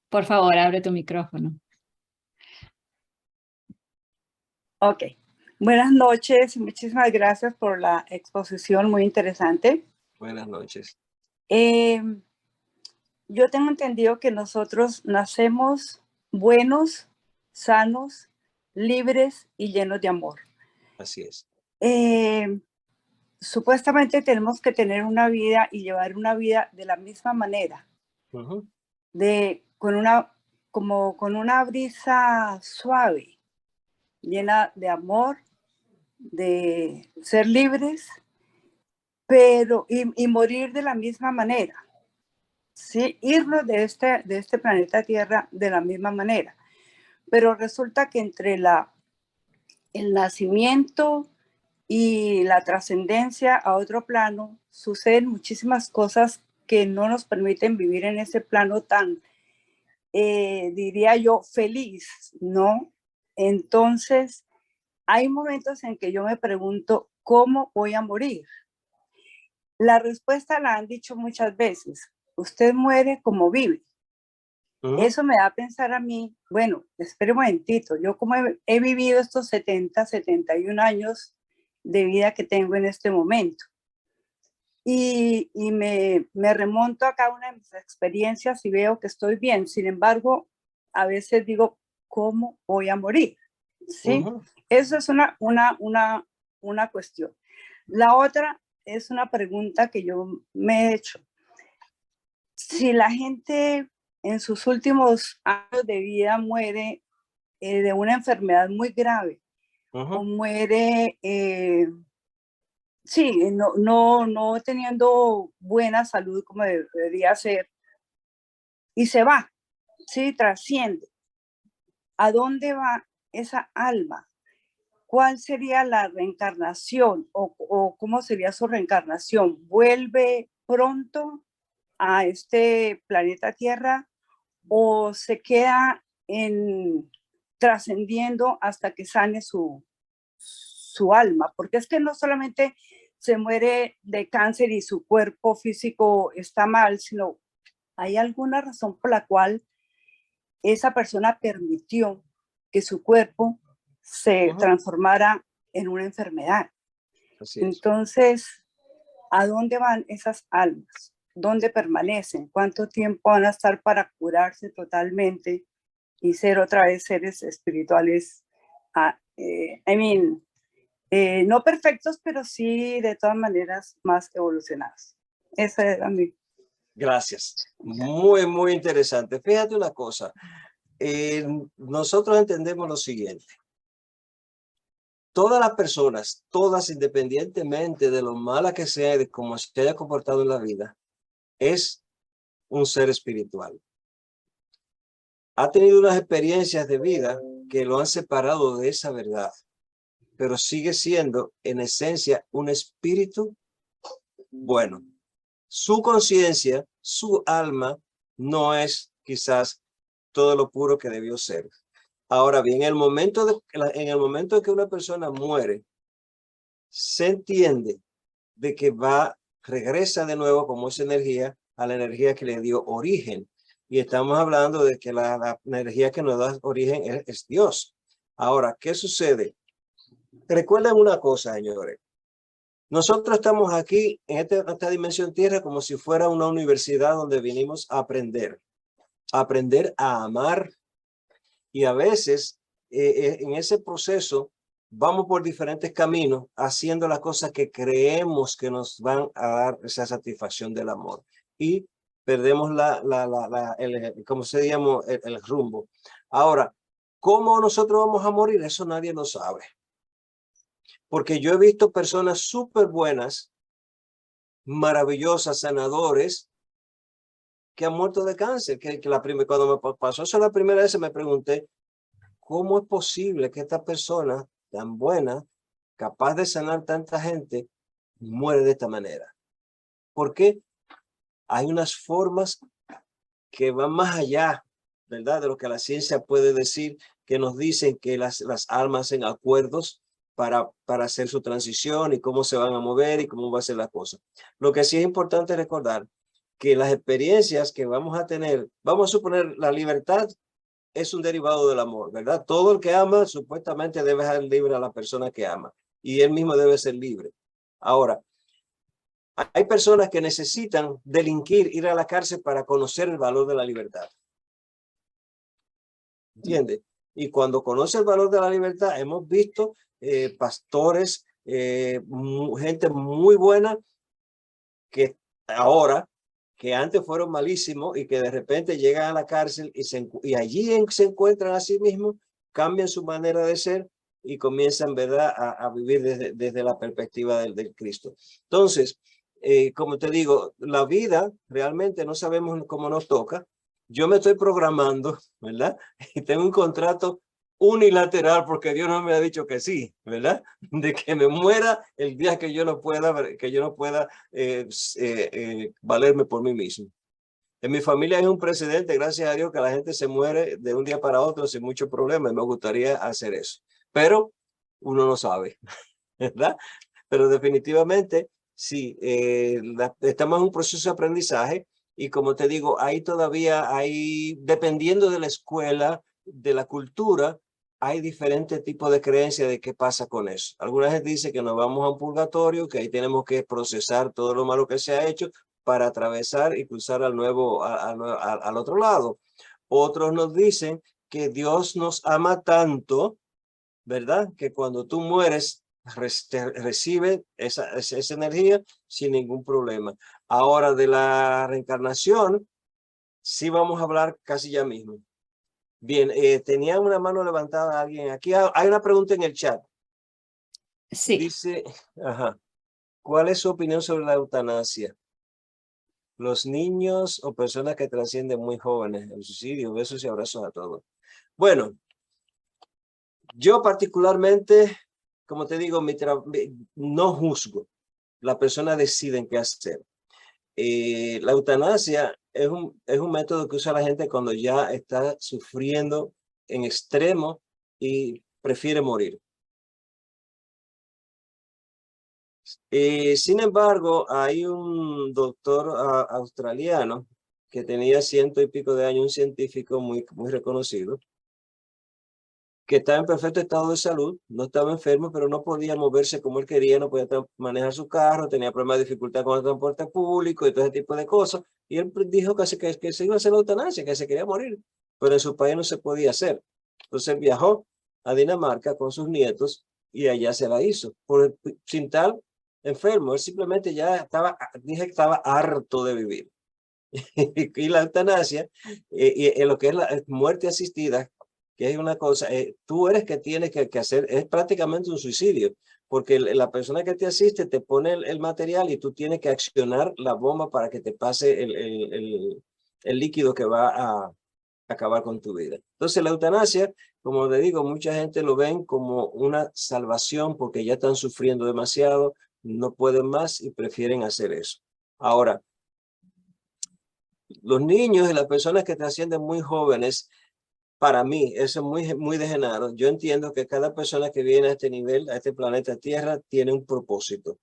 S1: por favor, abre tu micrófono.
S6: Ok. Buenas noches y muchísimas gracias por la exposición muy interesante.
S2: Buenas noches.
S6: Yo tengo entendido que nosotros nacemos buenos, sanos, libres y llenos de amor.
S2: Así es.
S6: Supuestamente tenemos que tener una vida y llevar una vida de la misma manera, con una brisa suave, llena de amor, de ser libres, pero y morir de la misma manera. Sí, irnos de este planeta Tierra de la misma manera. Pero resulta que entre el nacimiento y la trascendencia a otro plano suceden muchísimas cosas que no nos permiten vivir en ese plano tan, diría yo, feliz, ¿no? Entonces, hay momentos en que yo me pregunto, ¿cómo voy a morir? La respuesta la han dicho muchas veces. Usted muere como vive. Eso me da a pensar a mí, bueno, espera un momentito, yo como he vivido estos 70, 71 años de vida que tengo en este momento. Y me remonto a cada una de mis experiencias y veo que estoy bien. Sin embargo, a veces digo, ¿cómo voy a morir? ¿Sí? Eso es una cuestión. La otra es una pregunta que yo me he hecho. Si la gente en sus últimos años de vida muere de una enfermedad muy grave o muere, sí, no teniendo buena salud como debería ser, y se va, sí, trasciende. ¿A dónde va esa alma? ¿Cuál sería la reencarnación o cómo sería su reencarnación? ¿Vuelve pronto a este planeta Tierra o se queda trascendiendo hasta que sane su alma? Porque es que no solamente se muere de cáncer y su cuerpo físico está mal, sino hay alguna razón por la cual esa persona permitió que su cuerpo se transformara en una enfermedad. Entonces, ¿a dónde van esas almas? ¿Dónde permanecen? ¿Cuánto tiempo van a estar para curarse totalmente y ser otra vez seres espirituales? No perfectos, pero sí de todas maneras más evolucionados. Esa era mi...
S2: Gracias. Muy, muy interesante. Fíjate una cosa. Nosotros entendemos lo siguiente. Todas las personas, todas independientemente de lo mala que sea y de cómo se haya comportado en la vida, es un ser espiritual. Ha tenido unas experiencias de vida que lo han separado de esa verdad, pero sigue siendo en esencia un espíritu bueno. Su conciencia, su alma, no es quizás todo lo puro que debió ser. Ahora bien, en el momento en que una persona muere, se entiende de que regresa de nuevo como esa energía a la energía que le dio origen. Y estamos hablando de que la energía que nos da origen es Dios. Ahora, ¿qué sucede? Recuerden una cosa, señores. Nosotros estamos aquí en esta dimensión tierra como si fuera una universidad donde vinimos a aprender a amar. Y a veces en ese proceso vamos por diferentes caminos haciendo las cosas que creemos que nos van a dar esa satisfacción del amor. Y perdemos ¿cómo se llama? El rumbo. Ahora, ¿cómo nosotros vamos a morir? Eso nadie lo sabe. Porque yo he visto personas súper buenas, maravillosas, sanadores, que han muerto de cáncer. Cuando me pasó eso la primera vez me pregunté, ¿cómo es posible que esta persona tan buena, capaz de sanar tanta gente, muere de esta manera? Porque hay unas formas que van más allá, ¿verdad?, de lo que la ciencia puede decir, que nos dicen que las almas hacen acuerdos para hacer su transición y cómo se van a mover y cómo va a ser la cosa. Lo que sí es importante recordar que las experiencias que vamos a tener, vamos a suponer la libertad es un derivado del amor, ¿verdad? Todo el que ama supuestamente debe dejar libre a la persona que ama y él mismo debe ser libre. Ahora, hay personas que necesitan delinquir, ir a la cárcel para conocer el valor de la libertad. ¿Entiendes? Y cuando conoce el valor de la libertad, hemos visto pastores, gente muy buena que ahora, que antes fueron malísimos y que de repente llegan a la cárcel y allí se encuentran a sí mismos, cambian su manera de ser y comienzan, ¿verdad?, a vivir desde la perspectiva del Cristo. Entonces, como te digo, la vida realmente no sabemos cómo nos toca. Yo me estoy programando, ¿verdad? Y tengo un contrato unilateral porque Dios no me ha dicho que sí, ¿verdad? De que me muera el día que yo no pueda valerme por mí mismo. En mi familia hay un precedente, gracias a Dios, que la gente se muere de un día para otro sin mucho problema y me gustaría hacer eso. Pero uno no sabe, ¿verdad? Pero definitivamente sí, estamos en un proceso de aprendizaje Y como te digo, ahí todavía hay, dependiendo de la escuela, de la cultura, hay diferentes tipos de creencias de qué pasa con eso. Alguna gente dice que nos vamos a un purgatorio, que ahí tenemos que procesar todo lo malo que se ha hecho para atravesar y cruzar al otro lado. Otros nos dicen que Dios nos ama tanto, ¿verdad? Que cuando tú mueres, recibe esa energía sin ningún problema. Ahora, de la reencarnación, sí vamos a hablar casi ya mismo. Bien, tenía una mano levantada alguien. Aquí hay una pregunta en el chat.
S1: Sí,
S2: Dice, ajá, ¿cuál es su opinión sobre la eutanasia? Los niños o personas que trascienden muy jóvenes, el suicidio, besos y abrazos a todos. Bueno, yo particularmente, como te digo, no juzgo. Las personas deciden qué hacer. La eutanasia es un método que usa la gente cuando ya está sufriendo en extremo y prefiere morir. Sin embargo, hay un doctor australiano que tenía 100 y pico de años, un científico muy reconocido, que estaba en perfecto estado de salud, no estaba enfermo, pero no podía moverse como él quería, no podía manejar su carro, tenía problemas de dificultad con el transporte público y todo ese tipo de cosas. Y él dijo que se iba a hacer la eutanasia, que se quería morir, pero en su país no se podía hacer. Entonces él viajó a Dinamarca con sus nietos y allá se la hizo, sin tal enfermo. Él simplemente ya dije que estaba harto de vivir. Y la eutanasia, y lo que es la muerte asistida, que es una cosa, tú eres que tienes que hacer, es prácticamente un suicidio, porque la persona que te asiste te pone el material y tú tienes que accionar la bomba para que te pase el líquido que va a acabar con tu vida. Entonces la eutanasia, como le digo, mucha gente lo ven como una salvación porque ya están sufriendo demasiado, no pueden más y prefieren hacer eso. Ahora, los niños y las personas que te ascienden muy jóvenes, para mí, eso es muy de Genaro. Yo entiendo que cada persona que viene a este nivel, a este planeta Tierra, tiene un propósito.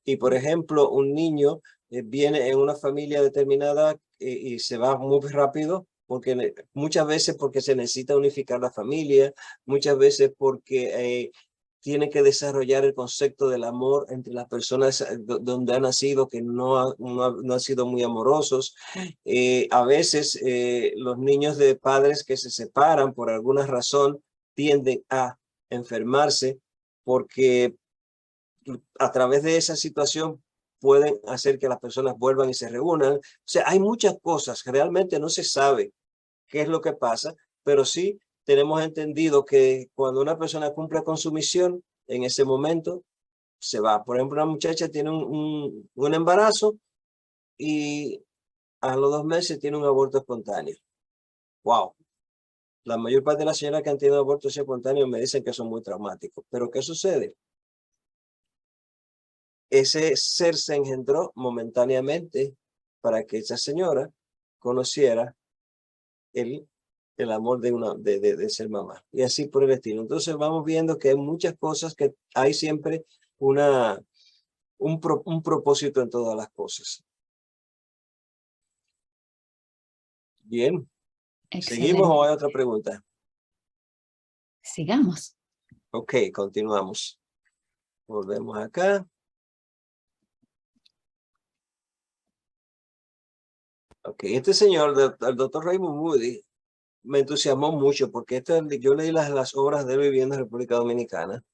S2: Y, por ejemplo, un niño viene en una familia determinada y se va muy rápido, porque muchas veces porque se necesita unificar la familia, muchas veces porque tiene que desarrollar el concepto del amor entre las personas donde ha nacido, que no han sido muy amorosos. A veces los niños de padres que se separan por alguna razón tienden a enfermarse porque a través de esa situación pueden hacer que las personas vuelvan y se reúnan. O sea, hay muchas cosas. Realmente no se sabe qué es lo que pasa, pero sí tenemos entendido que cuando una persona cumple con su misión, en ese momento se va. Por ejemplo, una muchacha tiene un embarazo y a los 2 meses tiene un aborto espontáneo. ¡Wow! La mayor parte de las señoras que han tenido abortos espontáneos me dicen que son muy traumáticos. ¿Pero qué sucede? Ese ser se engendró momentáneamente para que esa señora conociera el amor de ser mamá. Y así por el estilo. Entonces vamos viendo que hay muchas cosas, que hay siempre un propósito en todas las cosas. Bien.
S1: excelente.
S2: ¿Seguimos o hay otra pregunta?
S1: Sigamos.
S2: Ok, continuamos. Volvemos acá. Ok, este señor, el doctor Raymond Moody, me entusiasmó mucho porque yo leí las obras de él viviendo en República Dominicana.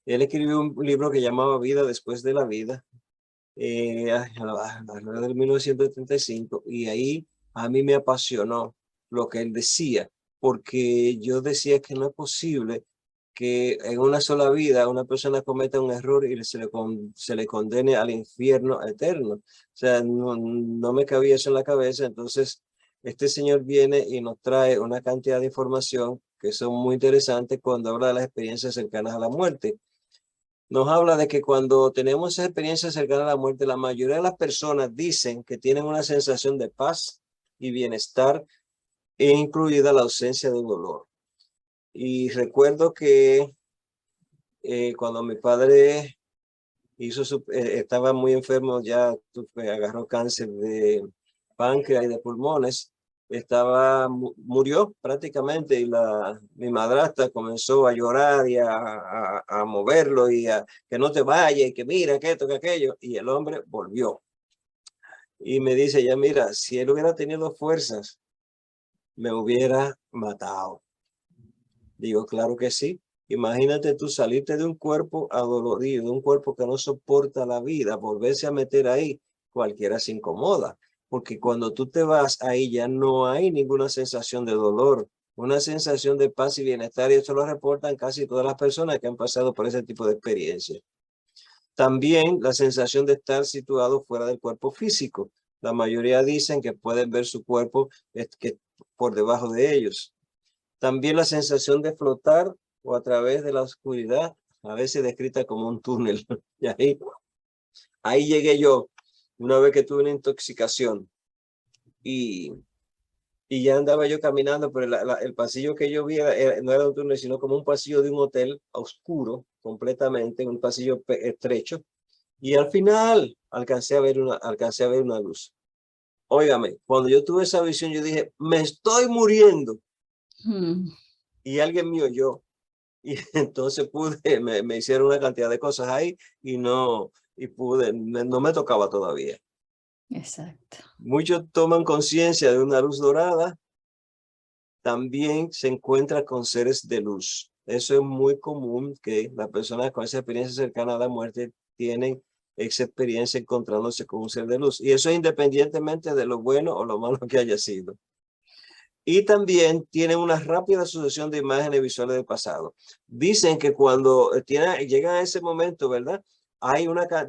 S2: Él escribió un libro que llamaba Vida después de la vida, alrededor de 1975, y ahí a mí me apasionó lo que él decía, porque yo decía que no es posible que en una sola vida una persona cometa un error y se le condene al infierno eterno. O sea, no me cabía eso en la cabeza. Entonces, este señor viene y nos trae una cantidad de información que son muy interesantes cuando habla de las experiencias cercanas a la muerte. Nos habla de que cuando tenemos esa experiencia cercana a la muerte, la mayoría de las personas dicen que tienen una sensación de paz y bienestar, incluida la ausencia de dolor. Y recuerdo que cuando mi padre estaba muy enfermo, ya agarró cáncer páncreas y de pulmones, murió prácticamente, y mi madrastra comenzó a llorar y a moverlo y a que no te vayas y que mira que esto, que aquello, y el hombre volvió. Y me dice, ya mira, si él hubiera tenido fuerzas, me hubiera matado. Digo, claro que sí. Imagínate tú salirte de un cuerpo adolorido, de un cuerpo que no soporta la vida, volverse a meter ahí, cualquiera se incomoda. Porque cuando tú te vas ahí ya no hay ninguna sensación de dolor, una sensación de paz y bienestar, y eso lo reportan casi todas las personas que han pasado por ese tipo de experiencia. También la sensación de estar situado fuera del cuerpo físico. La mayoría dicen que pueden ver su cuerpo por debajo de ellos. También la sensación de flotar o a través de la oscuridad, a veces descrita como un túnel. Y ahí llegué yo, una vez que tuve una intoxicación. Y ya andaba yo caminando, pero el pasillo que yo vi no era un túnel, sino como un pasillo de un hotel oscuro, completamente, un pasillo estrecho. Y al final alcancé a ver una luz. Óigame, cuando yo tuve esa visión, yo dije, me estoy muriendo. Y alguien me oyó. Y entonces me hicieron una cantidad de cosas ahí y no me tocaba todavía.
S1: Exacto.
S2: Muchos toman conciencia de una luz dorada. También se encuentra con seres de luz. Eso es muy común, que las personas con esa experiencia cercana a la muerte tienen esa experiencia encontrándose con un ser de luz. Y eso es independientemente de lo bueno o lo malo que haya sido. Y también tienen una rápida sucesión de imágenes visuales del pasado. Dicen que cuando llegan a ese momento, ¿verdad?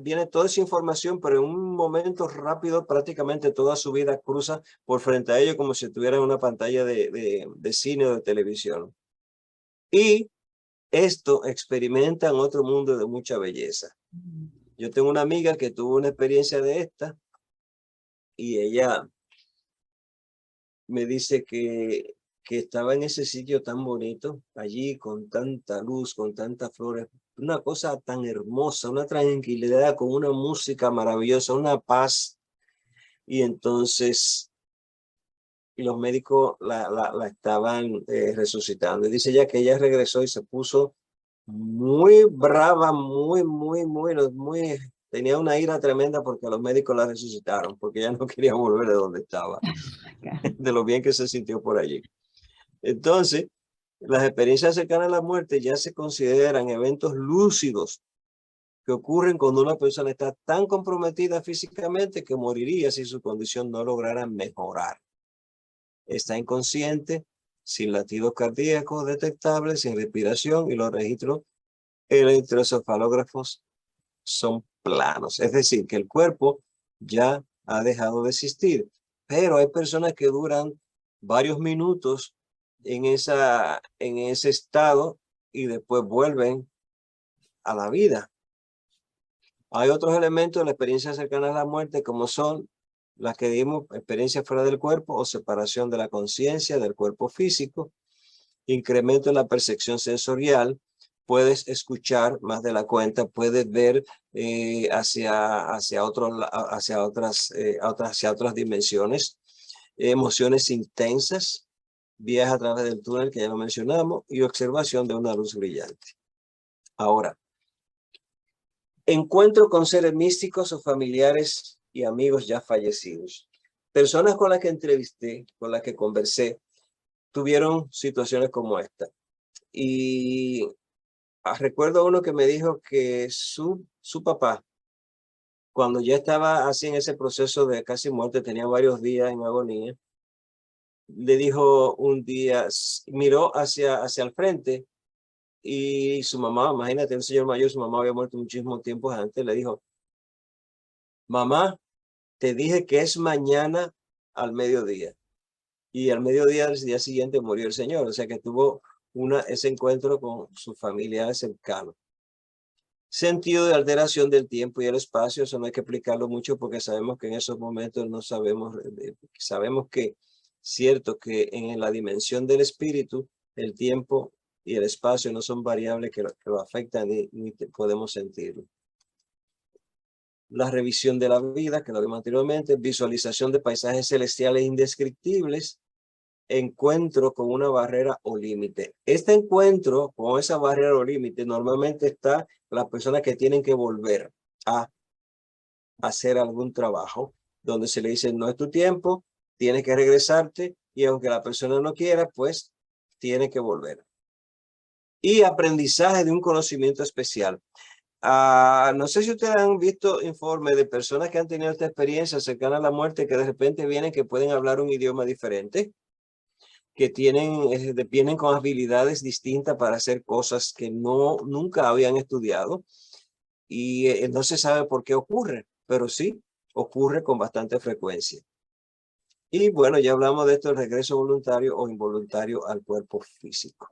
S2: Viene toda esa información, pero en un momento rápido, prácticamente toda su vida cruza por frente a ellos como si estuviera en una pantalla de cine o de televisión. Y esto experimenta en otro mundo de mucha belleza. Yo tengo una amiga que tuvo una experiencia de esta y ella me dice que estaba en ese sitio tan bonito, allí con tanta luz, con tantas flores, una cosa tan hermosa, una tranquilidad, con una música maravillosa, una paz. Y entonces los médicos la estaban resucitando. Y dice ella que ella regresó y se puso muy brava, tenía una ira tremenda porque los médicos la resucitaron, porque ella no quería volver de donde estaba, de lo bien que se sintió por allí. Entonces, las experiencias cercanas a la muerte ya se consideran eventos lúcidos que ocurren cuando una persona está tan comprometida físicamente que moriría si su condición no lograra mejorar. Está inconsciente, sin latidos cardíacos detectables, sin respiración, y los registros electroencefalógrafos son planos. Es decir, que el cuerpo ya ha dejado de existir. Pero hay personas que duran varios minutos en ese estado y después vuelven a la vida. Hay otros elementos de la experiencia cercana a la muerte, como son las que dimos, experiencia fuera del cuerpo o separación de la conciencia del cuerpo físico, incremento en la percepción sensorial, puedes escuchar más de la cuenta, puedes ver hacia otras dimensiones, emociones intensas, viajes a través del túnel que ya lo mencionamos, y observación de una luz brillante. Ahora, encuentro con seres místicos o familiares y amigos ya fallecidos. Personas con las que entrevisté, con las que conversé, tuvieron situaciones como esta. Y recuerdo uno que me dijo que su papá, cuando ya estaba así en ese proceso de casi muerte, tenía varios días en agonía, le dijo un día, miró hacia el frente, y su mamá, imagínate, un señor mayor, su mamá había muerto muchísimo tiempo antes, le dijo, mamá, te dije que es mañana al mediodía. Y al mediodía del día siguiente murió el señor, o sea que tuvo ese encuentro con su familia cercano. Sentido de alteración del tiempo y el espacio, eso no hay que explicarlo mucho porque sabemos que en esos momentos no sabemos que, cierto, que en la dimensión del espíritu, el tiempo y el espacio no son variables que lo afectan ni podemos sentirlo. la revisión de la vida, que lo vimos anteriormente, visualización de paisajes celestiales indescriptibles, encuentro con una barrera o límite. Este encuentro con esa barrera o límite normalmente está las personas que tienen que volver a hacer algún trabajo, donde se le dice no es tu tiempo, tienes que regresarte, y aunque la persona no quiera, pues tiene que volver. Y aprendizaje de un conocimiento especial. No sé si ustedes han visto informes de personas que han tenido esta experiencia cercana a la muerte, que de repente vienen que pueden hablar un idioma diferente, que vienen con habilidades distintas para hacer cosas que nunca habían estudiado, y no se sabe por qué ocurre, pero sí ocurre con bastante frecuencia. Y bueno, ya hablamos de esto, el regreso voluntario o involuntario al cuerpo físico.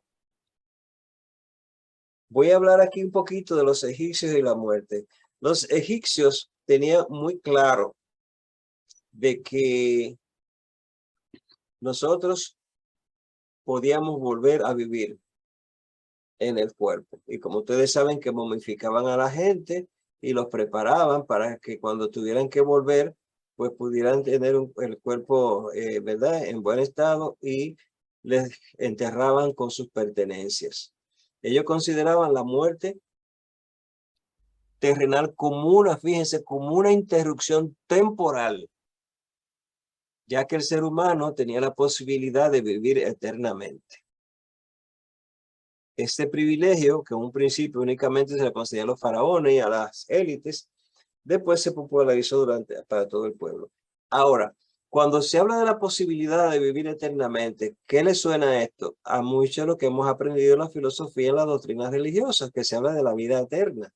S2: Voy a hablar aquí un poquito de los egipcios y la muerte. Los egipcios tenían muy claro de que nosotros podíamos volver a vivir en el cuerpo. Y como ustedes saben, que momificaban a la gente y los preparaban para que cuando tuvieran que volver, pues pudieran tener el cuerpo, ¿verdad?, en buen estado, y les enterraban con sus pertenencias. Ellos consideraban la muerte terrenal como una, fíjense, como una interrupción temporal, ya que el ser humano tenía la posibilidad de vivir eternamente. Este privilegio, que en un principio únicamente se le concedía a los faraones y a las élites, después se popularizó para todo el pueblo. Ahora, cuando se habla de la posibilidad de vivir eternamente, ¿qué le suena esto? A mucho lo que hemos aprendido en la filosofía y en las doctrinas religiosas, que se habla de la vida eterna.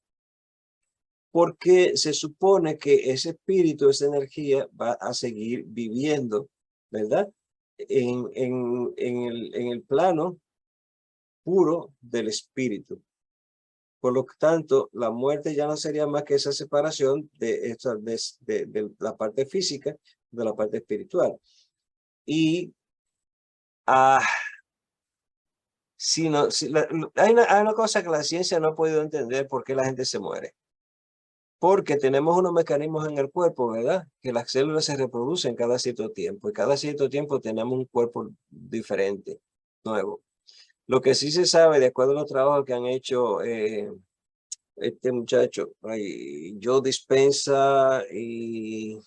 S2: Porque se supone que ese espíritu, esa energía va a seguir viviendo, ¿verdad?, en el plano puro del espíritu. Por lo tanto, la muerte ya no sería más que esa separación de la parte física de la parte espiritual. Y hay una cosa que la ciencia no ha podido entender: por qué la gente se muere. Porque tenemos unos mecanismos en el cuerpo, ¿verdad?, que las células se reproducen cada cierto tiempo, y cada cierto tiempo tenemos un cuerpo diferente, nuevo. Lo que sí se sabe, de acuerdo a los trabajos que han hecho este muchacho, Joe Dispenza y...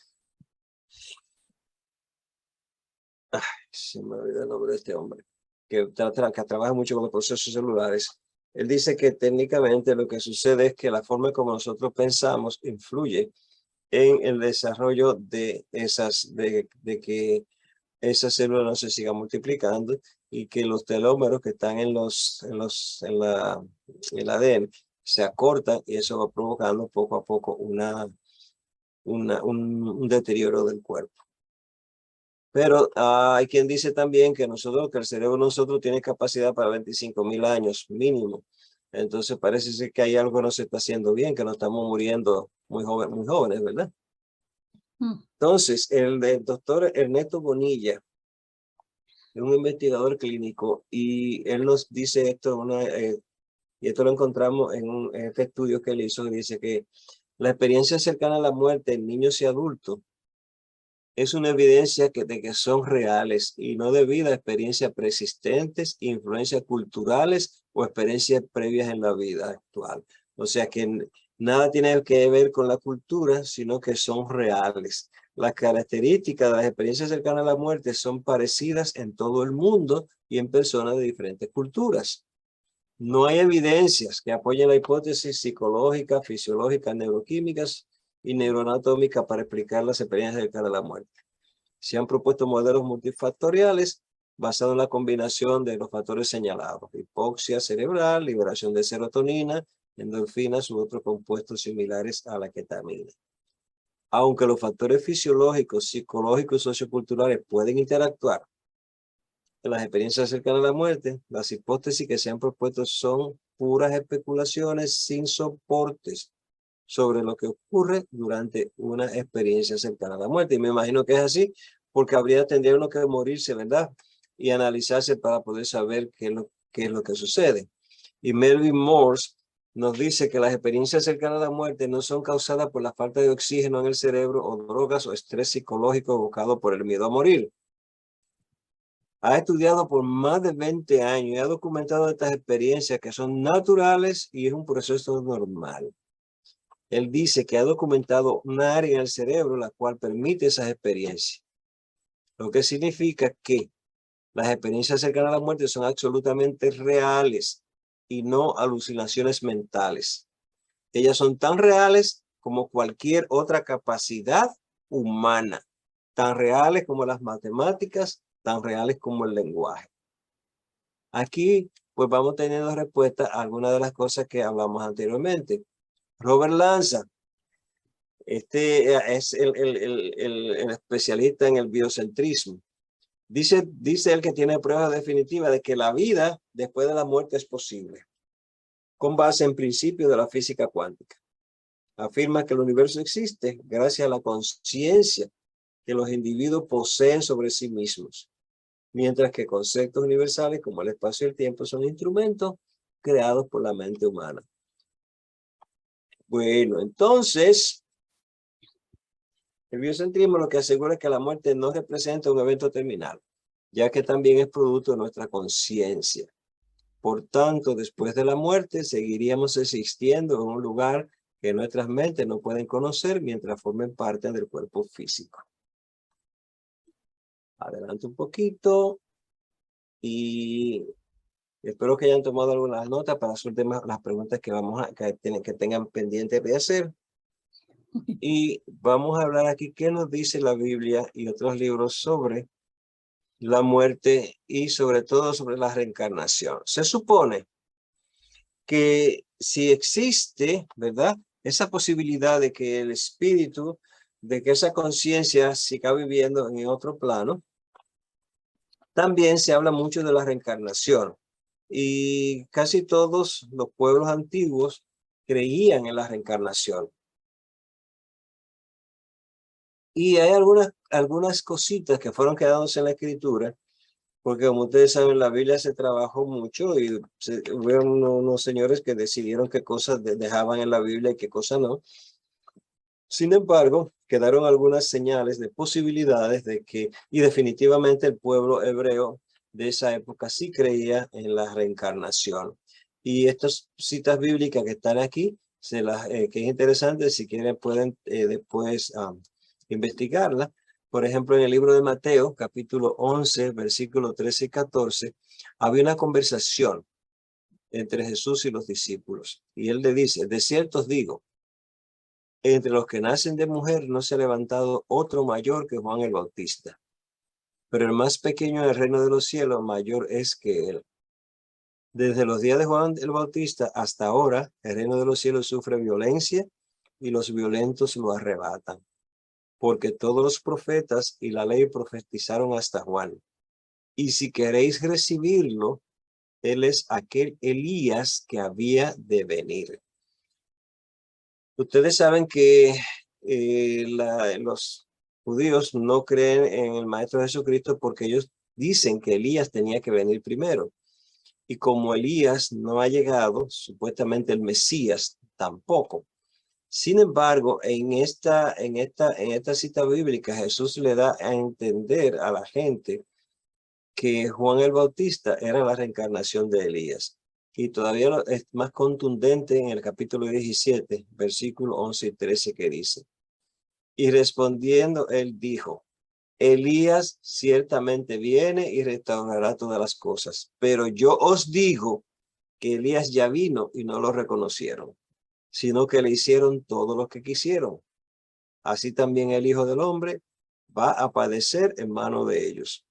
S2: se me olvidó el nombre de este hombre, que trabaja mucho con los procesos celulares. Él dice que técnicamente lo que sucede es que la forma como nosotros pensamos influye en el desarrollo de que esas células no se sigan multiplicando, y que los telómeros que están en el ADN se acortan, y eso va provocando poco a poco un deterioro del cuerpo. Pero hay quien dice también que el cerebro de nosotros tiene capacidad para 25,000 años mínimo. Entonces parece ser que hay algo que no se está haciendo bien, que no estamos muriendo muy jóvenes, ¿verdad? Entonces, el doctor Ernesto Bonilla es un investigador clínico, y él nos dice esto, y esto lo encontramos en este estudio que él hizo, que dice que la experiencia cercana a la muerte en niños y adultos es una evidencia de que son reales, y no debido a experiencias persistentes, influencias culturales o experiencias previas en la vida actual. O sea que nada tiene que ver con la cultura, sino que son reales. Las características de las experiencias cercanas a la muerte son parecidas en todo el mundo y en personas de diferentes culturas. No hay evidencias que apoyen la hipótesis psicológica, fisiológica, neuroquímicas y neuroanatómica para explicar las experiencias cercanas a la muerte. Se han propuesto modelos multifactoriales basados en la combinación de los factores señalados: hipoxia cerebral, liberación de serotonina, endorfinas u otros compuestos similares a la ketamina. Aunque los factores fisiológicos, psicológicos y socioculturales pueden interactuar en las experiencias cercanas a la muerte, las hipótesis que se han propuesto son puras especulaciones sin soportes sobre lo que ocurre durante una experiencia cercana a la muerte. Y me imagino que es así, porque tendría uno que morirse, ¿verdad?, y analizarse para poder saber qué es lo que sucede. Y Melvin Morse nos dice que las experiencias cercanas a la muerte no son causadas por la falta de oxígeno en el cerebro o drogas o estrés psicológico evocado por el miedo a morir. Ha estudiado por más de 20 años y ha documentado estas experiencias que son naturales y es un proceso normal. Él dice que ha documentado una área en el cerebro la cual permite esas experiencias, lo que significa que las experiencias cercanas a la muerte son absolutamente reales y no alucinaciones mentales. Ellas son tan reales como cualquier otra capacidad humana, tan reales como las matemáticas, tan reales como el lenguaje. Aquí, pues vamos teniendo respuesta a algunas de las cosas que hablamos anteriormente. Robert Lanza, este es el especialista en el biocentrismo. Dice él que tiene pruebas definitivas de que la vida después de la muerte es posible, con base en principios de la física cuántica. Afirma que el universo existe gracias a la conciencia que los individuos poseen sobre sí mismos, mientras que conceptos universales como el espacio y el tiempo son instrumentos creados por la mente humana. Bueno, entonces, el biocentrismo lo que asegura es que la muerte no representa un evento terminal, ya que también es producto de nuestra conciencia. Por tanto, después de la muerte, seguiríamos existiendo en un lugar que nuestras mentes no pueden conocer mientras formen parte del cuerpo físico. Adelante un poquito y espero que hayan tomado algunas notas para resolver las preguntas que que tengan pendientes de hacer. Y vamos a hablar aquí qué nos dice la Biblia y otros libros sobre la muerte y sobre todo sobre la reencarnación. Se supone que si existe, ¿verdad?, esa posibilidad de que el espíritu, de que esa conciencia siga viviendo en otro plano, también se habla mucho de la reencarnación. Y casi todos los pueblos antiguos creían en la reencarnación. Y hay algunas cositas que fueron quedándose en la escritura, porque como ustedes saben, la Biblia se trabajó mucho y hubo unos señores que decidieron qué cosas dejaban en la Biblia y qué cosas no. Sin embargo, quedaron algunas señales de posibilidades de que, y definitivamente el pueblo hebreo de esa época sí creía en la reencarnación. Y estas citas bíblicas que están aquí, que es interesante, si quieren pueden después investigarla. Por ejemplo, en el libro de Mateo, capítulo 11, versículos 13 y 14, había una conversación entre Jesús y los discípulos. Y él le dice, de cierto os digo, entre los que nacen de mujer no se ha levantado otro mayor que Juan el Bautista. Pero el más pequeño en el reino de los cielos mayor es que él. Desde los días de Juan el Bautista hasta ahora, el reino de los cielos sufre violencia y los violentos lo arrebatan. Porque todos los profetas y la ley profetizaron hasta Juan. Y si queréis recibirlo, él es aquel Elías que había de venir. Ustedes saben que los judíos no creen en el Maestro Jesucristo porque ellos dicen que Elías tenía que venir primero. Y como Elías no ha llegado, supuestamente el Mesías tampoco. Sin embargo, en esta cita bíblica, Jesús le da a entender a la gente que Juan el Bautista era la reencarnación de Elías. Y todavía es más contundente en el capítulo 17, versículos 11 y 13 que dice, y respondiendo él dijo, Elías ciertamente viene y restaurará todas las cosas, pero yo os digo que Elías ya vino y no lo reconocieron, sino que le hicieron todo lo que quisieron. Así también el Hijo del Hombre va a padecer en mano de ellos.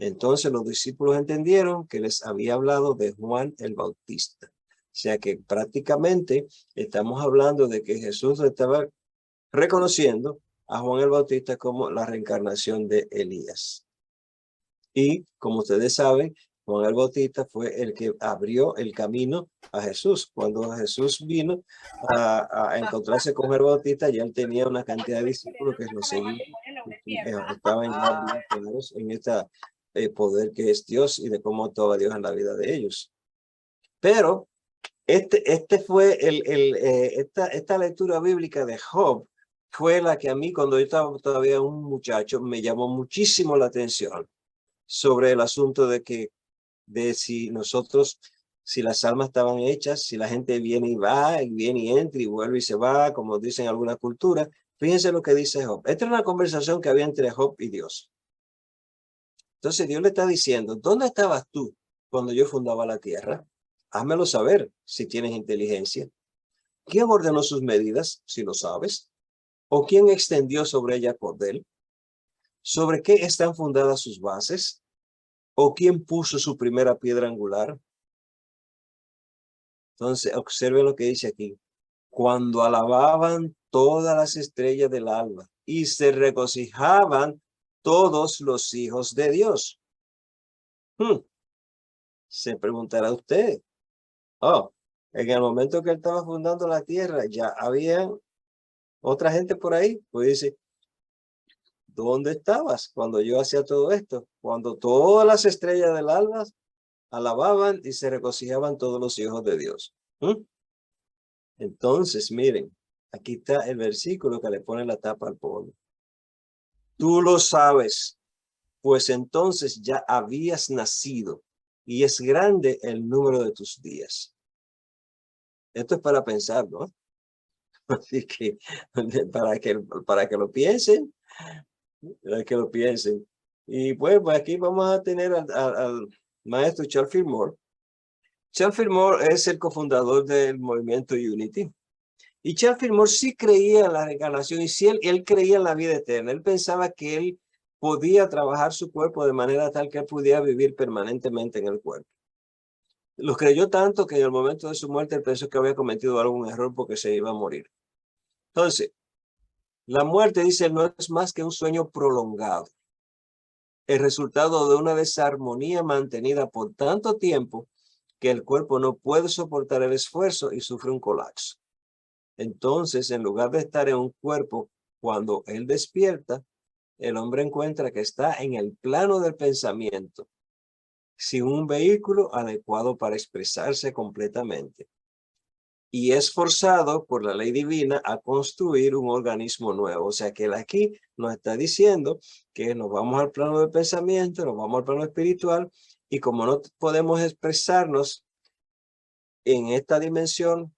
S2: Entonces los discípulos entendieron que les había hablado de Juan el Bautista. O sea que prácticamente estamos hablando de que Jesús estaba reconociendo a Juan el Bautista como la reencarnación de Elías. Y como ustedes saben, Juan el Bautista fue el que abrió el camino a Jesús. Cuando Jesús vino a encontrarse con el Bautista, ya él tenía una cantidad de discípulos que lo seguían. Estaban ya bien claros en este poder que es Dios y de cómo actuaba Dios en la vida de ellos. Pero Este fue esta lectura bíblica de Job fue la que a mí, cuando yo estaba todavía un muchacho, me llamó muchísimo la atención sobre el asunto de si nosotros, si las almas estaban hechas, si la gente viene y va, y viene y entra y vuelve y se va, como dicen en alguna cultura. Fíjense lo que dice Job. Esta es una conversación que había entre Job y Dios. Entonces Dios le está diciendo, ¿dónde estabas tú cuando yo fundaba la tierra? Házmelo saber si tienes inteligencia. ¿Quién ordenó sus medidas, si lo sabes? ¿O quién extendió sobre ella cordel? ¿Sobre qué están fundadas sus bases? ¿O quién puso su primera piedra angular? Entonces, observen lo que dice aquí. Cuando alababan todas las estrellas del alba y se regocijaban todos los hijos de Dios. Se preguntará usted, en el momento que él estaba fundando la tierra, ya había otra gente por ahí. Pues dice, ¿dónde estabas cuando yo hacía todo esto? Cuando todas las estrellas del alba alababan y se regocijaban todos los hijos de Dios. Entonces, miren, aquí está el versículo que le pone la tapa al pueblo. Tú lo sabes, pues entonces ya habías nacido y es grande el número de tus días. Esto es para pensar, ¿no? Así que para que lo piensen, Y pues aquí vamos a tener al maestro Charles Fillmore. Charles Fillmore es el cofundador del movimiento Unity. Y Charles Fillmore sí creía en la reencarnación y sí él creía en la vida eterna. Él pensaba que él podía trabajar su cuerpo de manera tal que él pudiera vivir permanentemente en el cuerpo. Lo creyó tanto que en el momento de su muerte él pensó que había cometido algún error porque se iba a morir. Entonces, la muerte, dice él, no es más que un sueño prolongado. El resultado de una desarmonía mantenida por tanto tiempo que el cuerpo no puede soportar el esfuerzo y sufre un colapso. Entonces, en lugar de estar en un cuerpo, cuando él despierta, el hombre encuentra que está en el plano del pensamiento, sin un vehículo adecuado para expresarse completamente. Y es forzado por la ley divina a construir un organismo nuevo. O sea que él aquí nos está diciendo que nos vamos al plano del pensamiento, nos vamos al plano espiritual, y como no podemos expresarnos en esta dimensión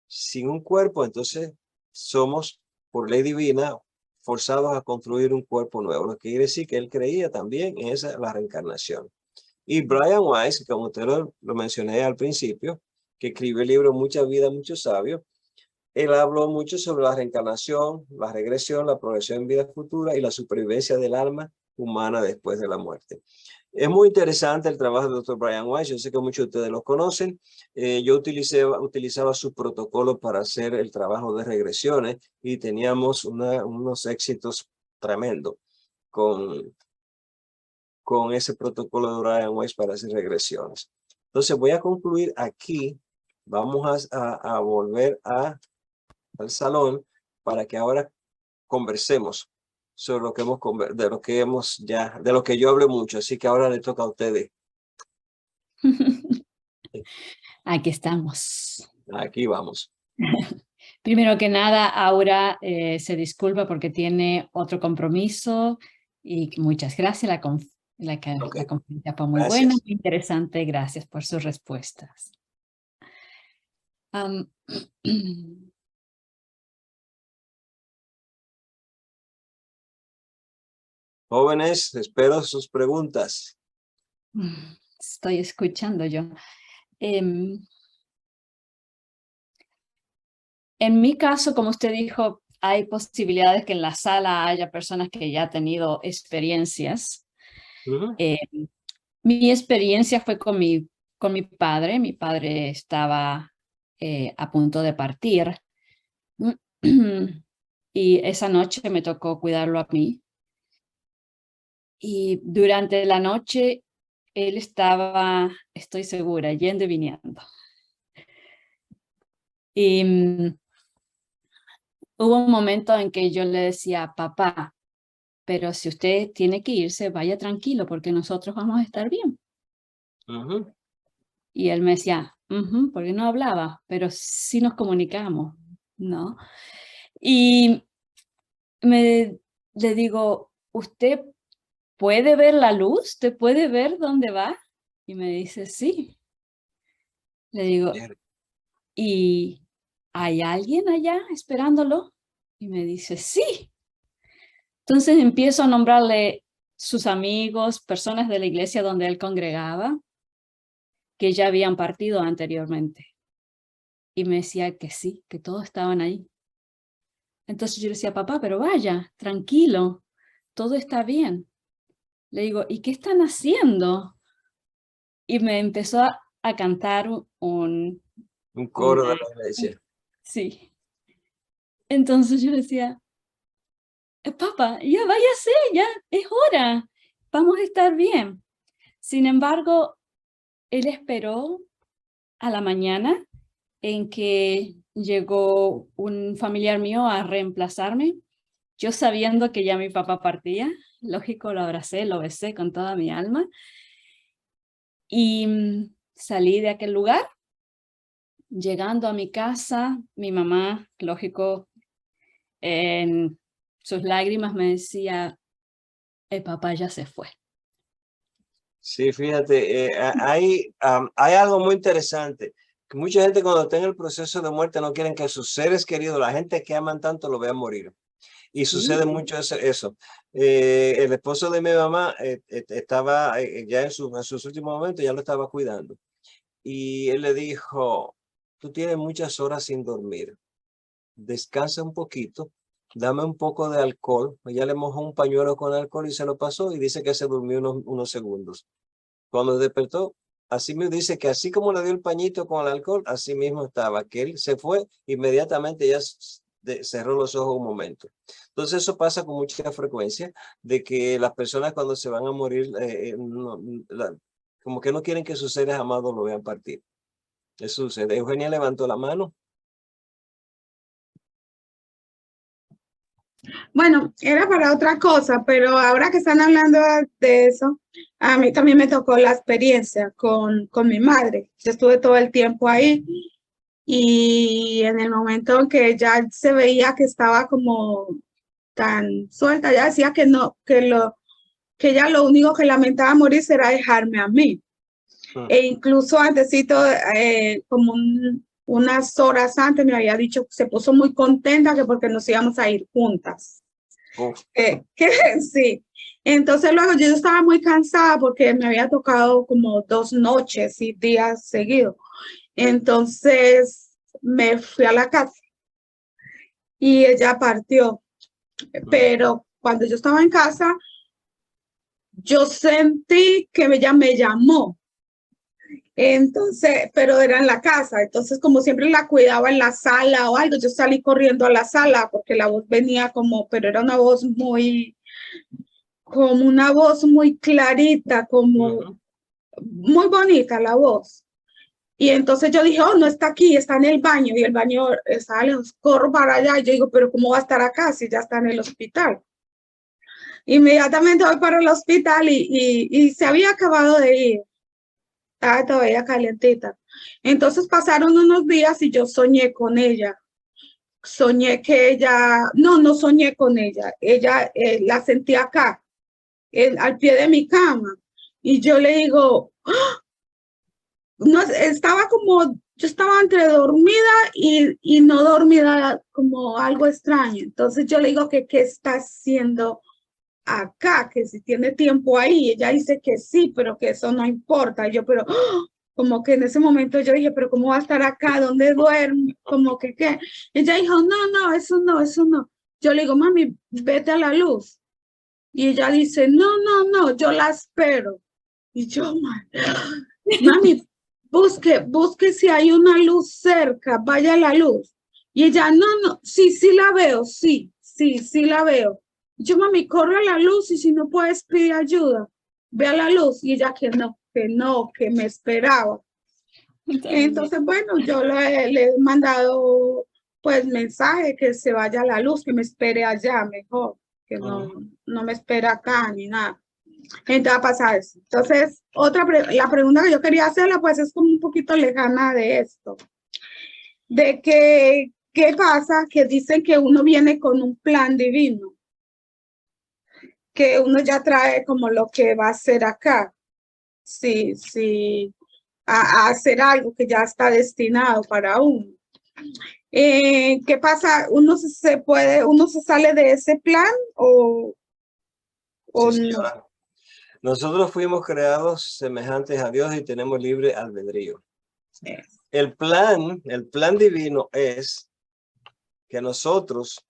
S2: sin un cuerpo, entonces somos, por ley divina, forzados a construir un cuerpo nuevo. Lo que quiere decir que él creía también en la reencarnación. Y Brian Weiss, como usted lo mencioné al principio, que escribió el libro Mucha Vida, Mucho Sabio, él habló mucho sobre la reencarnación, la regresión, la progresión en vida futura y la supervivencia del alma humana después de la muerte. Es muy interesante el trabajo del Dr. Brian Weiss. Yo sé que muchos de ustedes lo conocen. Yo utilizaba su protocolo para hacer el trabajo de regresiones y teníamos unos éxitos tremendos con ese protocolo de Brian Weiss para hacer regresiones. Entonces voy a concluir aquí. Vamos a volver al salón para que ahora conversemos sobre lo que de lo que yo hablé mucho. Así que ahora le toca a ustedes.
S1: Aquí estamos.
S2: Aquí vamos.
S1: Primero que nada, Aura se disculpa porque tiene otro compromiso y muchas gracias. La conferencia fue muy buena, muy interesante. Gracias por sus respuestas.
S2: Jóvenes, espero sus preguntas.
S1: Estoy escuchando yo. En mi caso, como usted dijo, hay posibilidades que en la sala haya personas que ya han tenido experiencias. Mi experiencia fue con mi padre. Mi padre estaba a punto de partir. Y esa noche me tocó cuidarlo a mí. Y durante la noche él estaba, estoy segura, yendo y viniendo. Y hubo un momento en que yo le decía, papá, pero si usted tiene que irse, vaya tranquilo porque nosotros vamos a estar bien. Y él me decía, porque no hablaba, pero sí nos comunicamos, ¿no? Y le digo, ¿usted puede ver la luz? ¿Usted puede ver dónde va? Y me dice, sí. Le digo,
S2: Bien.
S1: ¿y hay alguien allá esperándolo? Y me dice, sí. Entonces empiezo a nombrarle sus amigos, personas de la iglesia donde él congregaba, que ya habían partido anteriormente. Y me decía que sí, que todos estaban ahí. Entonces yo le decía, papá, pero vaya, tranquilo, todo está bien. Le digo, ¿y qué están haciendo? Y me empezó a cantar
S2: Un coro de
S1: una,
S2: la iglesia.
S1: sí. Entonces yo le decía, papá, ya váyase, ya es hora, vamos a estar bien. Sin embargo, él esperó a la mañana en que llegó un familiar mío a reemplazarme. Yo sabiendo que ya mi papá partía, lógico, lo abracé, lo besé con toda mi alma y salí de aquel lugar. Llegando a mi casa, mi mamá, lógico, en sus lágrimas me decía, el papá ya se fue.
S2: Sí, fíjate, hay algo muy interesante, que mucha gente cuando está en el proceso de muerte no quieren que sus seres queridos, la gente que aman tanto, lo vean morir. Y sucede mucho eso. El esposo de mi mamá estaba ya en sus últimos momentos, ya lo estaba cuidando. Y él le dijo, tú tienes muchas horas sin dormir, descansa un poquito, dame un poco de alcohol. Ella le mojó un pañuelo con alcohol y se lo pasó y dice que se durmió unos segundos. Cuando despertó, así me dice que así como le dio el pañito con el alcohol, así mismo estaba, que él se fue, inmediatamente ya cerró los ojos un momento. Entonces eso pasa con mucha frecuencia, de que las personas cuando se van a morir, como que no quieren que sus seres amados lo vean partir. Eso sucede. Eugenia levantó la mano.
S4: Bueno, era para otra cosa, pero ahora que están hablando de eso, a mí también me tocó la experiencia con mi madre. Yo estuve todo el tiempo ahí y en el momento en que ya se veía que estaba como tan suelta, ya decía que no, que ella lo único que lamentaba morir era dejarme a mí. E incluso antesito, unas horas antes me había dicho, se puso muy contenta que porque nos íbamos a ir juntas. Sí. Entonces luego yo estaba muy cansada porque me había tocado como 2 noches y días seguidos. Entonces me fui a la casa y ella partió. Pero cuando yo estaba en casa, yo sentí que ella me llamó. Entonces, pero era en la casa. Entonces, como siempre la cuidaba en la sala o algo, yo salí corriendo a la sala porque la voz venía como, pero era una voz como una voz muy clarita, como muy bonita la voz. Y entonces yo dije, oh, no está aquí, está en el baño, y el baño está lejos, corro para allá, y yo digo, pero ¿cómo va a estar acá si ya está en el hospital? Inmediatamente voy para el hospital y se había acabado de ir, estaba todavía calientita. Entonces pasaron unos días y yo soñé con ella. Soñé que ella, no soñé con ella, la sentí acá, al pie de mi cama. Y yo le digo, ¡ah! No, estaba como, yo estaba entre dormida y no dormida, como algo extraño. Entonces yo le digo que qué está haciendo acá, que si tiene tiempo ahí. Ella dice que sí, pero que eso no importa. Y yo, pero ¡ah! Como que en ese momento yo dije, pero ¿cómo va a estar acá? ¿Dónde duerme? Como que qué. Ella dijo, no, eso no, eso no. Yo le digo, mami, vete a la luz. Y ella dice, no, yo la espero. Y yo, mami, busque si hay una luz cerca, vaya a la luz. Y ella, no, sí la veo, sí la veo. Yo, mami, corre a la luz y si no puedes pedir ayuda, ve a la luz. Y ella que me esperaba. Entonces, bueno, yo le he mandado pues mensaje que se vaya a la luz, que me espere allá mejor, que no me espera acá ni nada. Entonces va a pasar eso. Entonces, la pregunta que yo quería hacerle, pues es como un poquito lejana de esto. De que, ¿qué pasa? Que dicen que uno viene con un plan divino. Que uno ya trae como lo que va a hacer acá. Sí, sí, a hacer algo que ya está destinado para uno. ¿Qué pasa? ¿Uno se sale de ese plan o
S2: Sí,
S4: no?
S2: señora. Nosotros fuimos creados semejantes a Dios y tenemos libre albedrío. El plan divino es que nosotros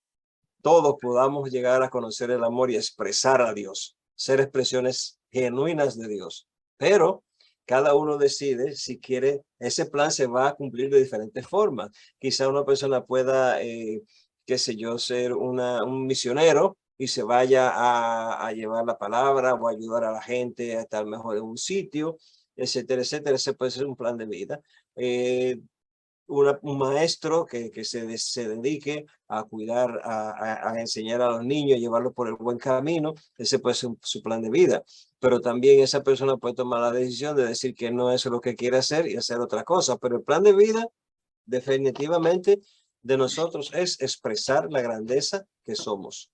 S2: todos podamos llegar a conocer el amor y expresar a Dios, ser expresiones genuinas de Dios. Pero cada uno decide si quiere, ese plan se va a cumplir de diferentes formas. Quizá una persona pueda, qué sé yo, ser un misionero y se vaya a llevar la palabra o ayudar a la gente a estar mejor en un sitio, etcétera, etcétera. Ese puede ser un plan de vida. Un maestro que se dedique a cuidar, a enseñar a los niños, llevarlos por el buen camino, ese puede ser su plan de vida. Pero también esa persona puede tomar la decisión de decir que no es lo que quiere hacer y hacer otra cosa. Pero el plan de vida definitivamente de nosotros es expresar la grandeza que somos.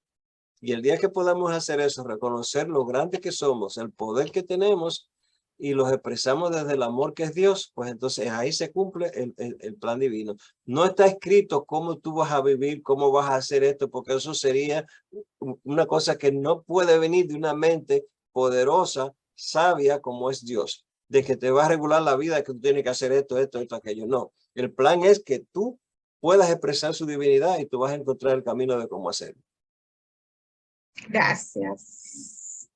S2: Y el día que podamos hacer eso, reconocer lo grande que somos, el poder que tenemos, y los expresamos desde el amor que es Dios, pues entonces ahí se cumple el plan divino. No está escrito cómo tú vas a vivir, cómo vas a hacer esto, porque eso sería una cosa que no puede venir de una mente poderosa, sabia como es Dios, de que te va a regular la vida, que tú tienes que hacer esto, aquello. No, el plan es que tú puedas expresar su divinidad y tú vas a encontrar el camino de cómo hacerlo.
S4: Gracias.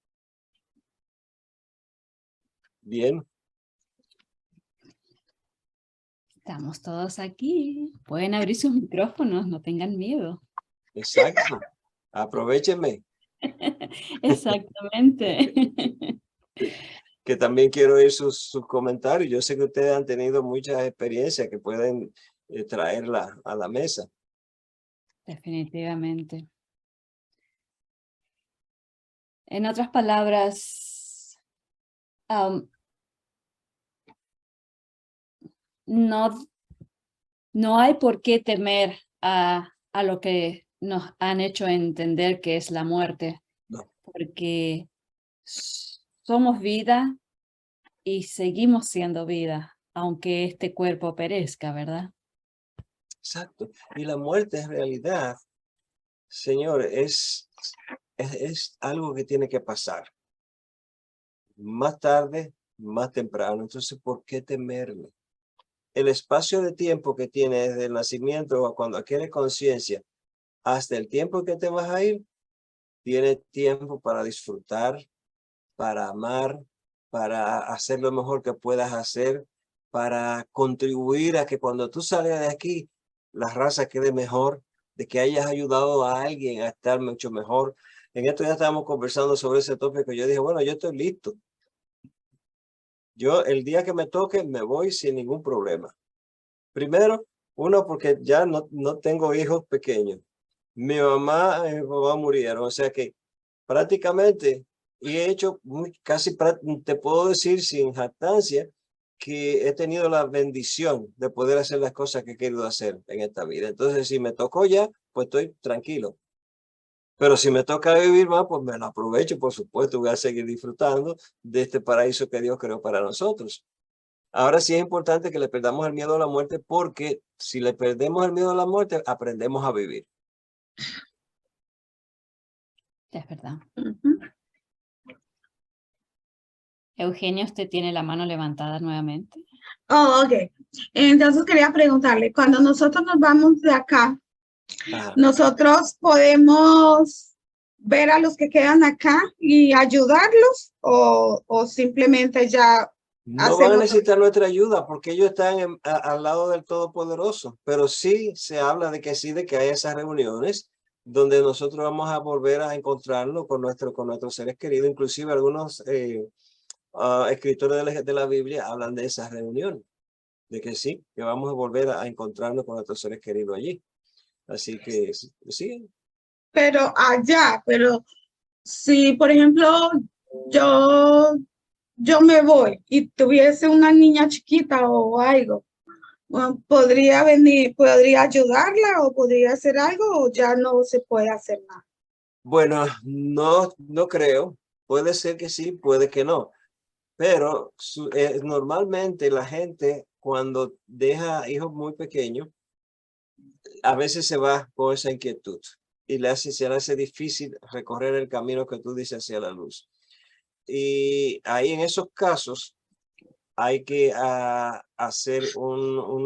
S2: Bien.
S1: Estamos todos aquí. Pueden abrir sus micrófonos, no tengan miedo.
S2: Exacto. Aprovechenme.
S1: Exactamente.
S2: Que también quiero oír sus comentarios. Yo sé que ustedes han tenido muchas experiencias que pueden traerla a la mesa.
S1: Definitivamente. En otras palabras, no hay por qué temer a lo que nos han hecho entender que es la muerte,
S2: No.
S1: porque somos vida y seguimos siendo vida, aunque este cuerpo perezca, ¿verdad?
S2: Exacto. Y la muerte en realidad, Señor, es algo que tiene que pasar. Más tarde, más temprano. Entonces, ¿por qué temerle? El espacio de tiempo que tiene desde el nacimiento a cuando adquieres conciencia hasta el tiempo que te vas a ir, tiene tiempo para disfrutar, para amar, para hacer lo mejor que puedas hacer, para contribuir a que cuando tú salgas de aquí, la raza quede mejor, de que hayas ayudado a alguien a estar mucho mejor. En esto ya estábamos conversando sobre ese tópico. Yo dije, bueno, yo estoy listo. Yo el día que me toque me voy sin ningún problema. Primero, uno, porque ya no tengo hijos pequeños. Mi mamá y mi papá murieron, o sea que prácticamente y he hecho casi, te puedo decir sin jactancia, que he tenido la bendición de poder hacer las cosas que he querido hacer en esta vida. Entonces, si me tocó ya, pues estoy tranquilo. Pero si me toca vivir más, pues me lo aprovecho, por supuesto, voy a seguir disfrutando de este paraíso que Dios creó para nosotros. Ahora sí es importante que le perdamos el miedo a la muerte, porque si le perdemos el miedo a la muerte, aprendemos a vivir.
S1: Es verdad.
S4: Uh-huh.
S1: Eugenia, usted tiene la mano levantada nuevamente.
S4: Oh, ok. Entonces quería preguntarle, cuando nosotros nos vamos de acá,
S2: Ajá.
S4: ¿nosotros podemos ver a los que quedan acá y ayudarlos o simplemente ya
S2: No van a necesitar nuestra ayuda porque ellos están al lado del Todopoderoso, pero sí se habla de que sí, de que hay esas reuniones donde nosotros vamos a volver a encontrarnos con nuestros seres queridos. Inclusive algunos escritores de la Biblia hablan de esas reuniones, de que sí, que vamos a volver a encontrarnos con nuestros seres queridos allí. Así que sí.
S4: Pero allá, pero si, por ejemplo, yo me voy y tuviese una niña chiquita o algo, ¿podría venir, podría ayudarla o podría hacer algo o ya no se puede hacer nada?
S2: Bueno, no creo. Puede ser que sí, puede que no. Pero normalmente la gente cuando deja hijos muy pequeños, a veces se va con esa inquietud y se le hace difícil recorrer el camino que tú dices hacia la luz. Y ahí en esos casos hay que hacer unas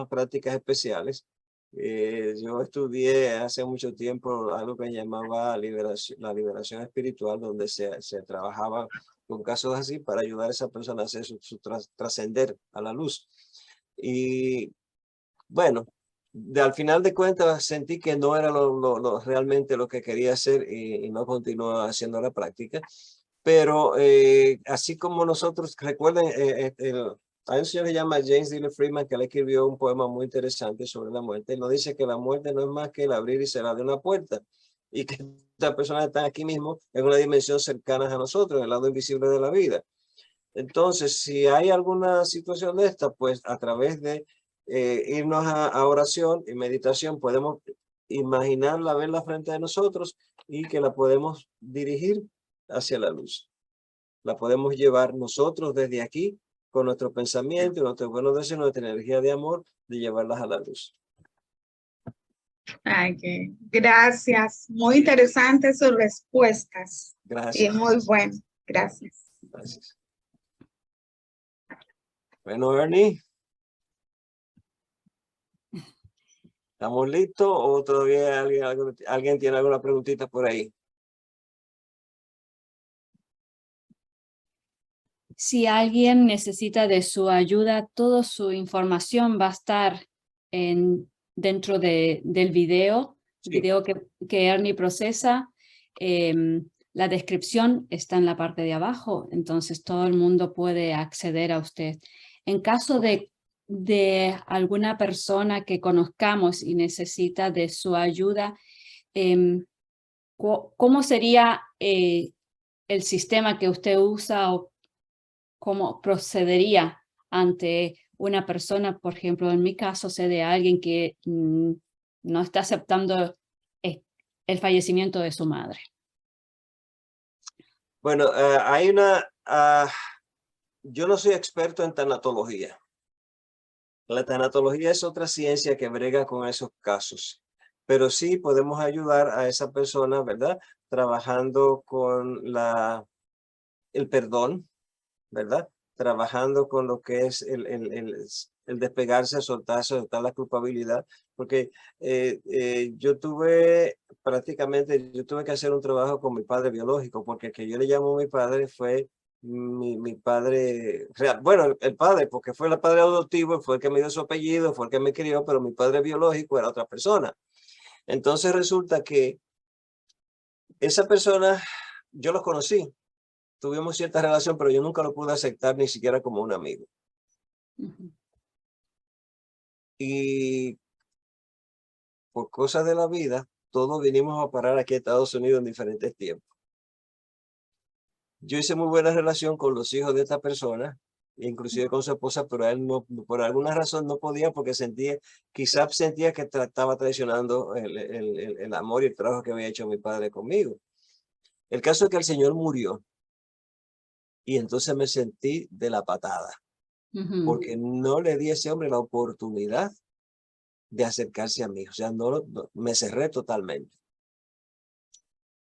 S2: prácticas especiales. Yo estudié hace mucho tiempo algo que llamaba la liberación espiritual, donde se trabajaba con casos así para ayudar a esa persona a hacer trascender a la luz. Y bueno, al final de cuentas sentí que no era realmente lo que quería hacer y no continué haciendo la práctica. Pero así como nosotros, recuerden, hay un señor que se llama James Dillard Freeman que le escribió un poema muy interesante sobre la muerte. Él nos dice que la muerte no es más que el abrir y cerrar de una puerta y que estas personas están aquí mismo en una dimensión cercana a nosotros, en el lado invisible de la vida. Entonces, si hay alguna situación de esta, pues a través de irnos a oración y meditación, podemos imaginarla, verla frente a nosotros y que la podemos dirigir hacia la luz. La podemos llevar nosotros desde aquí con nuestro pensamiento, nuestros buenos deseos, nuestra energía de amor, de llevarlas a la luz.
S4: Ay, gracias. Muy interesantes sus respuestas.
S2: Gracias.
S4: Y muy bueno. Gracias.
S2: Gracias. Bueno, Ernie. ¿Estamos listos o todavía alguien tiene alguna preguntita por ahí?
S1: Si alguien necesita de su ayuda, toda su información va a estar dentro del video,
S2: Sí.
S1: video que Ernie procesa. La descripción está en la parte de abajo, entonces todo el mundo puede acceder a usted. En caso de alguna persona que conozcamos y necesita de su ayuda, ¿cómo sería el sistema que usted usa o cómo procedería ante una persona? Por ejemplo, en mi caso, sé de alguien que no está aceptando el fallecimiento de su madre.
S2: Bueno, yo no soy experto en tanatología. La tanatología es otra ciencia que brega con esos casos, pero sí podemos ayudar a esa persona, ¿verdad? Trabajando con el perdón, ¿verdad? Trabajando con lo que es el despegarse, soltar la culpabilidad, porque yo tuve que hacer un trabajo con mi padre biológico, porque el que yo le llamo mi padre fue mi padre real. Bueno, el padre, porque fue el padre adoptivo, fue el que me dio su apellido, fue el que me crió, pero mi padre biológico era otra persona. Entonces resulta que esa persona, yo los conocí, tuvimos cierta relación, pero yo nunca lo pude aceptar ni siquiera como un amigo. Y por cosas de la vida, todos vinimos a parar aquí a Estados Unidos en diferentes tiempos. Yo hice muy buena relación con los hijos de esta persona, inclusive con su esposa, pero él no, por alguna razón no podía porque quizás sentía que estaba traicionando el amor y el trabajo que había hecho mi padre conmigo. El caso es que el Señor murió y entonces me sentí de la patada. Porque no le di a ese hombre la oportunidad de acercarse a mí. O sea, me cerré totalmente.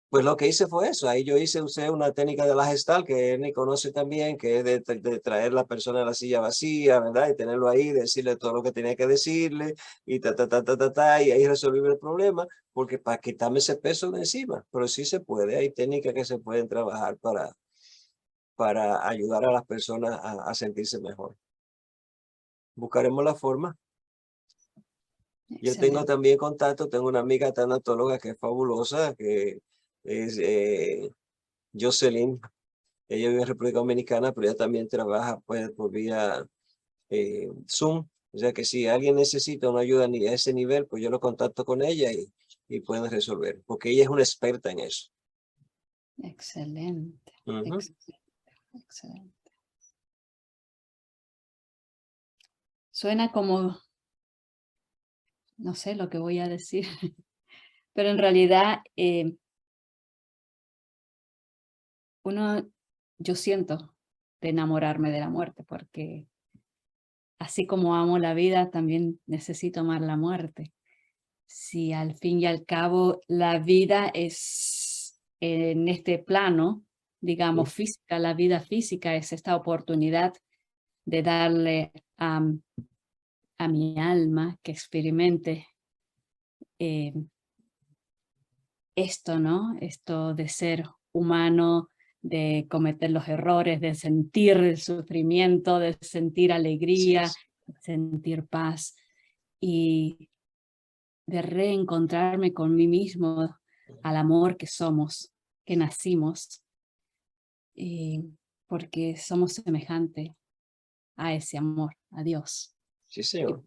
S2: Pues lo que hice fue eso. Ahí usé una técnica de la Gestalt que Ernie conoce también, que es de traer la persona a la silla vacía, ¿verdad? Y tenerlo ahí, decirle todo lo que tenía que decirle, y y ahí resolver el problema, porque para quitarme ese peso de encima. Pero sí se puede, hay técnicas que se pueden trabajar para ayudar a las personas a sentirse mejor. Buscaremos la forma. Yo tengo también contacto, tengo una amiga tanatóloga que es fabulosa, que es Jocelyn. Ella vive en República Dominicana, pero ella también trabaja pues, por vía Zoom. O sea que si alguien necesita una ayuda a ese nivel, pues yo lo contacto con ella y pueden resolver, porque ella es una experta en eso.
S1: Excelente.
S2: Ujú.
S1: Excelente. Excelente. Suena como, no sé lo que voy a decir, pero en realidad yo siento de enamorarme de la muerte, porque así como amo la vida, también necesito amar la muerte. Si al fin y al cabo la vida es en este plano, digamos, física, la vida física es esta oportunidad de darle a mi alma que experimente esto, ¿no? Esto de ser humano, de cometer los errores, de sentir el sufrimiento, de sentir alegría, de sentir paz y de reencontrarme con mí mismo, al amor que somos, que nacimos, porque somos semejantes a ese amor, a Dios,
S2: Sí,
S1: y
S2: señor.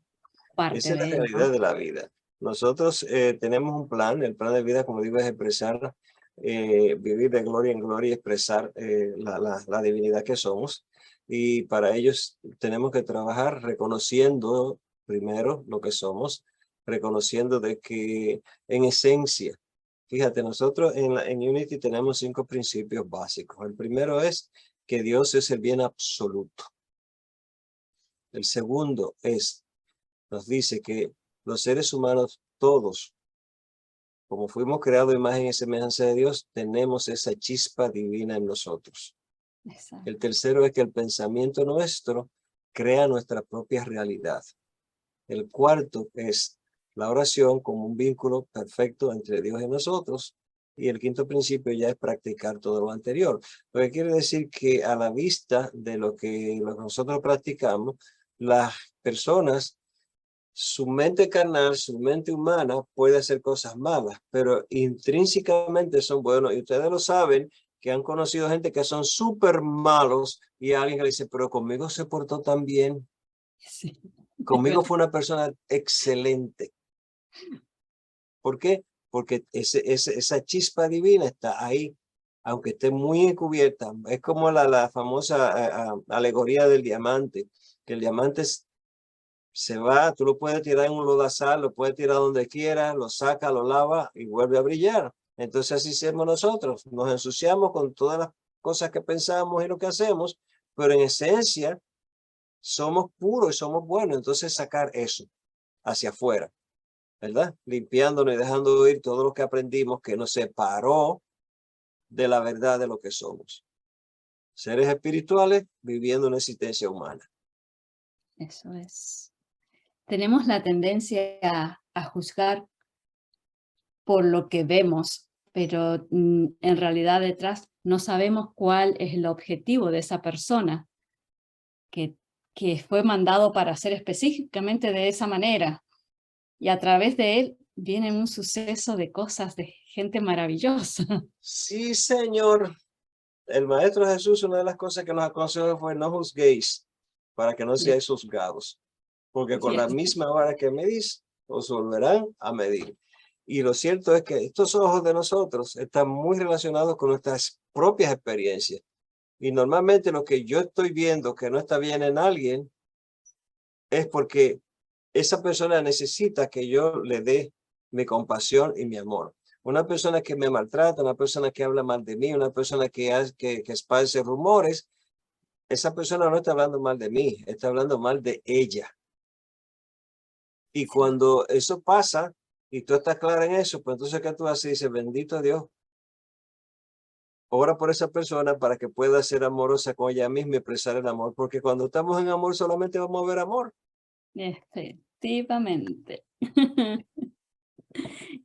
S1: parte
S2: Esa es la
S1: de él,
S2: realidad
S1: ¿no?
S2: de la vida. Nosotros tenemos un plan, el plan de vida, como digo, es expresar, vivir de gloria en gloria y expresar la divinidad que somos. Y para ellos tenemos que trabajar reconociendo primero lo que somos, reconociendo de que en esencia, fíjate, nosotros en Unity tenemos 5 principios básicos. El primero es que Dios es el bien absoluto. El segundo nos dice que los seres humanos todos, como fuimos creados a imagen y semejanza de Dios, tenemos esa chispa divina en nosotros.
S1: Exacto.
S2: El tercero es que el pensamiento nuestro crea nuestra propia realidad. El cuarto es la oración como un vínculo perfecto entre Dios y nosotros. Y el quinto principio ya es practicar todo lo anterior. Lo que quiere decir que a la vista de lo que nosotros practicamos, las personas, su mente carnal, su mente humana puede hacer cosas malas, pero intrínsecamente son buenos. Y ustedes lo saben, que han conocido gente que son súper malos y alguien que le dice, pero conmigo se portó tan bien.
S1: Sí,
S2: Conmigo fue una persona excelente. ¿Por qué? Porque esa chispa divina está ahí, aunque esté muy encubierta. Es como la famosa alegoría del diamante, que el diamante se va, tú lo puedes tirar en un lodazal, lo puedes tirar donde quieras, lo saca, lo lava y vuelve a brillar. Entonces así somos nosotros, nos ensuciamos con todas las cosas que pensamos y lo que hacemos, pero en esencia somos puros y somos buenos. Entonces sacar eso hacia afuera, ¿verdad? Limpiándonos y dejando ir todo lo que aprendimos que nos separó de la verdad de lo que somos. Seres espirituales viviendo una existencia humana.
S1: eso es. Tenemos la tendencia a juzgar por lo que vemos, pero en realidad detrás no sabemos cuál es el objetivo de esa persona que fue mandado para hacer específicamente de esa manera. Y a través de él viene un suceso de cosas de gente maravillosa.
S2: Sí, Señor. El Maestro Jesús, una de las cosas que nos aconsejó fue no juzguéis para que no seáis juzgados, porque con la misma vara que medís, os volverán a medir. Y lo cierto es que estos ojos de nosotros están muy relacionados con nuestras propias experiencias. Y normalmente lo que yo estoy viendo que no está bien en alguien es porque esa persona necesita que yo le dé mi compasión y mi amor. Una persona que me maltrata, una persona que habla mal de mí, una persona que esparce rumores, esa persona no está hablando mal de mí, está hablando mal de ella. Y cuando eso pasa y tú estás clara en eso, pues entonces ¿qué tú haces? Dices, bendito Dios, ora por esa persona para que pueda ser amorosa con ella misma y expresar el amor, porque cuando estamos en amor solamente vamos a ver amor.
S1: Efectivamente.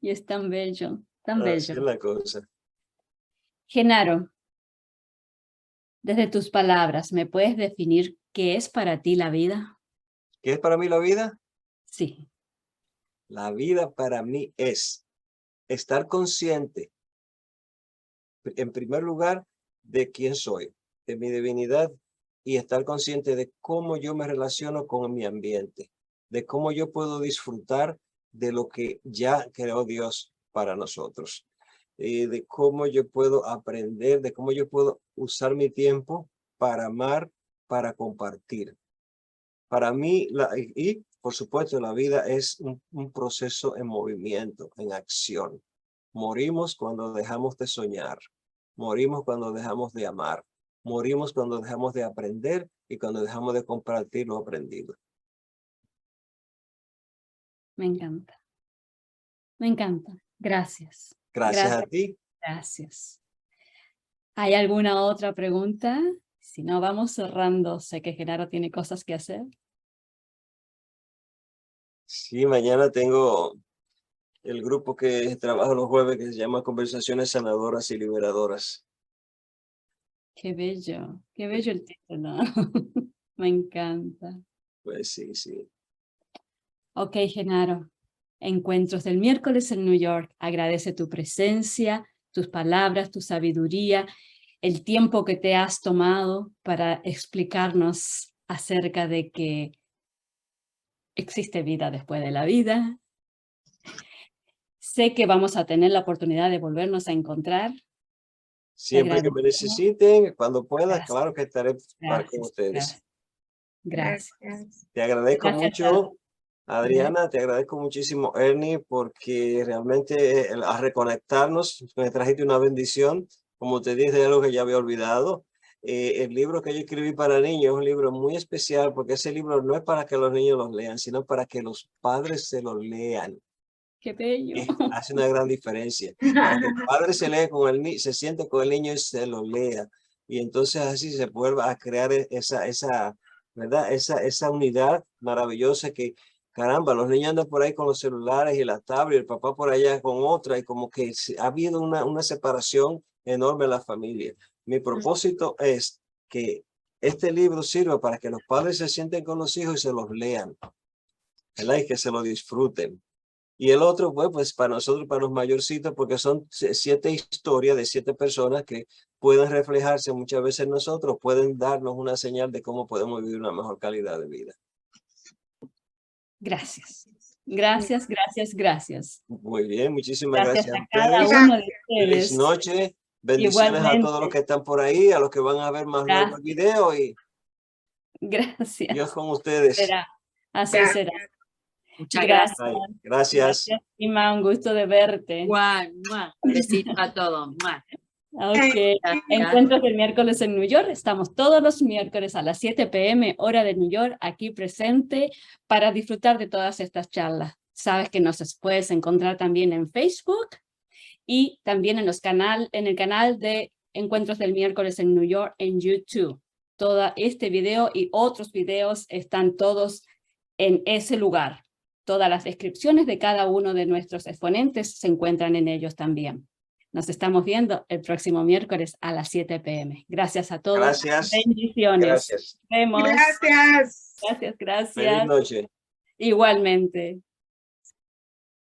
S1: Y es tan bello, tan
S2: Así
S1: bello.
S2: es la cosa.
S1: Genaro, desde tus palabras, ¿me puedes definir qué es para ti la vida?
S2: ¿Qué es para mí la vida?
S1: Sí.
S2: La vida para mí es estar consciente, en primer lugar, de quién soy, de mi divinidad, y estar consciente de cómo yo me relaciono con mi ambiente, de cómo yo puedo disfrutar de lo que ya creó Dios para nosotros. de cómo yo puedo aprender, de cómo yo puedo usar mi tiempo para amar, para compartir. Para mí, y por supuesto, la vida es un proceso en movimiento, en acción. Morimos cuando dejamos de soñar. Morimos cuando dejamos de amar. Morimos cuando dejamos de aprender y cuando dejamos de compartir lo aprendido.
S1: Me encanta. Me encanta. Gracias.
S2: Gracias a ti.
S1: Gracias. ¿Hay alguna otra pregunta? Si no, vamos cerrando. Sé que Genaro tiene cosas que hacer.
S2: Sí, mañana tengo el grupo que trabaja los jueves que se llama Conversaciones Sanadoras y Liberadoras.
S1: Qué bello el título. Me encanta.
S2: Pues sí, sí.
S1: Ok, Genaro. Encuentros del miércoles en New York. Agradece tu presencia, tus palabras, tu sabiduría, el tiempo que te has tomado para explicarnos acerca de que existe vida después de la vida. Sé que vamos a tener la oportunidad de volvernos a encontrar.
S2: Siempre que me necesiten, cuando pueda,
S1: Gracias.
S2: claro que estaré con ustedes.
S1: Gracias.
S2: Te agradezco mucho, Adriana, te agradezco muchísimo, Ernie, porque realmente a reconectarnos me trajiste una bendición. Como te dije, algo que ya había olvidado. El libro que yo escribí para niños es un libro muy especial porque ese libro no es para que los niños los lean, sino para que los padres se los lean.
S1: Qué bello.
S2: Hace una gran diferencia. Para que el padre se lee con el niño, se siente con el niño y se lo lea. Y entonces así se vuelva a crear ¿verdad? Esa unidad maravillosa que, caramba, los niños andan por ahí con los celulares y las tablets, el papá por allá con otra, y como que ha habido una separación enorme en la familia. Mi propósito es que este libro sirva para que los padres se sienten con los hijos y se los lean, ¿verdad? Y que se lo disfruten. Y el otro, pues para nosotros, para los mayorcitos, porque son 7 historias de 7 personas que pueden reflejarse muchas veces en nosotros, pueden darnos una señal de cómo podemos vivir una mejor calidad de vida.
S1: Gracias. Gracias, gracias, gracias.
S2: Muy bien, muchísimas gracias a
S1: cada
S2: ustedes.
S1: uno de
S2: Feliz
S1: ustedes.
S2: noche. Bendiciones a todos los que están por ahí, a los que van a ver más luego el video, y
S1: gracias.
S2: Dios con ustedes.
S1: Así será.
S7: Muchas gracias.
S2: Gracias.
S1: Ima, un gusto de verte.
S7: Juan, besito a todos.
S1: Ok, encuentros del miércoles en New York. Estamos todos los miércoles a las 7 p.m. hora de New York, aquí presente para disfrutar de todas estas charlas. Sabes que nos puedes encontrar también en Facebook y también en el canal de Encuentros del miércoles en New York en YouTube. Todo este video y otros videos están todos en ese lugar. Todas las descripciones de cada uno de nuestros exponentes se encuentran en ellos también. Nos estamos viendo el próximo miércoles a las 7 p.m. Gracias a todos.
S2: Gracias.
S1: Bendiciones.
S2: Gracias.
S1: Nos vemos.
S4: Gracias.
S1: Gracias.
S2: Feliz noche.
S1: Igualmente.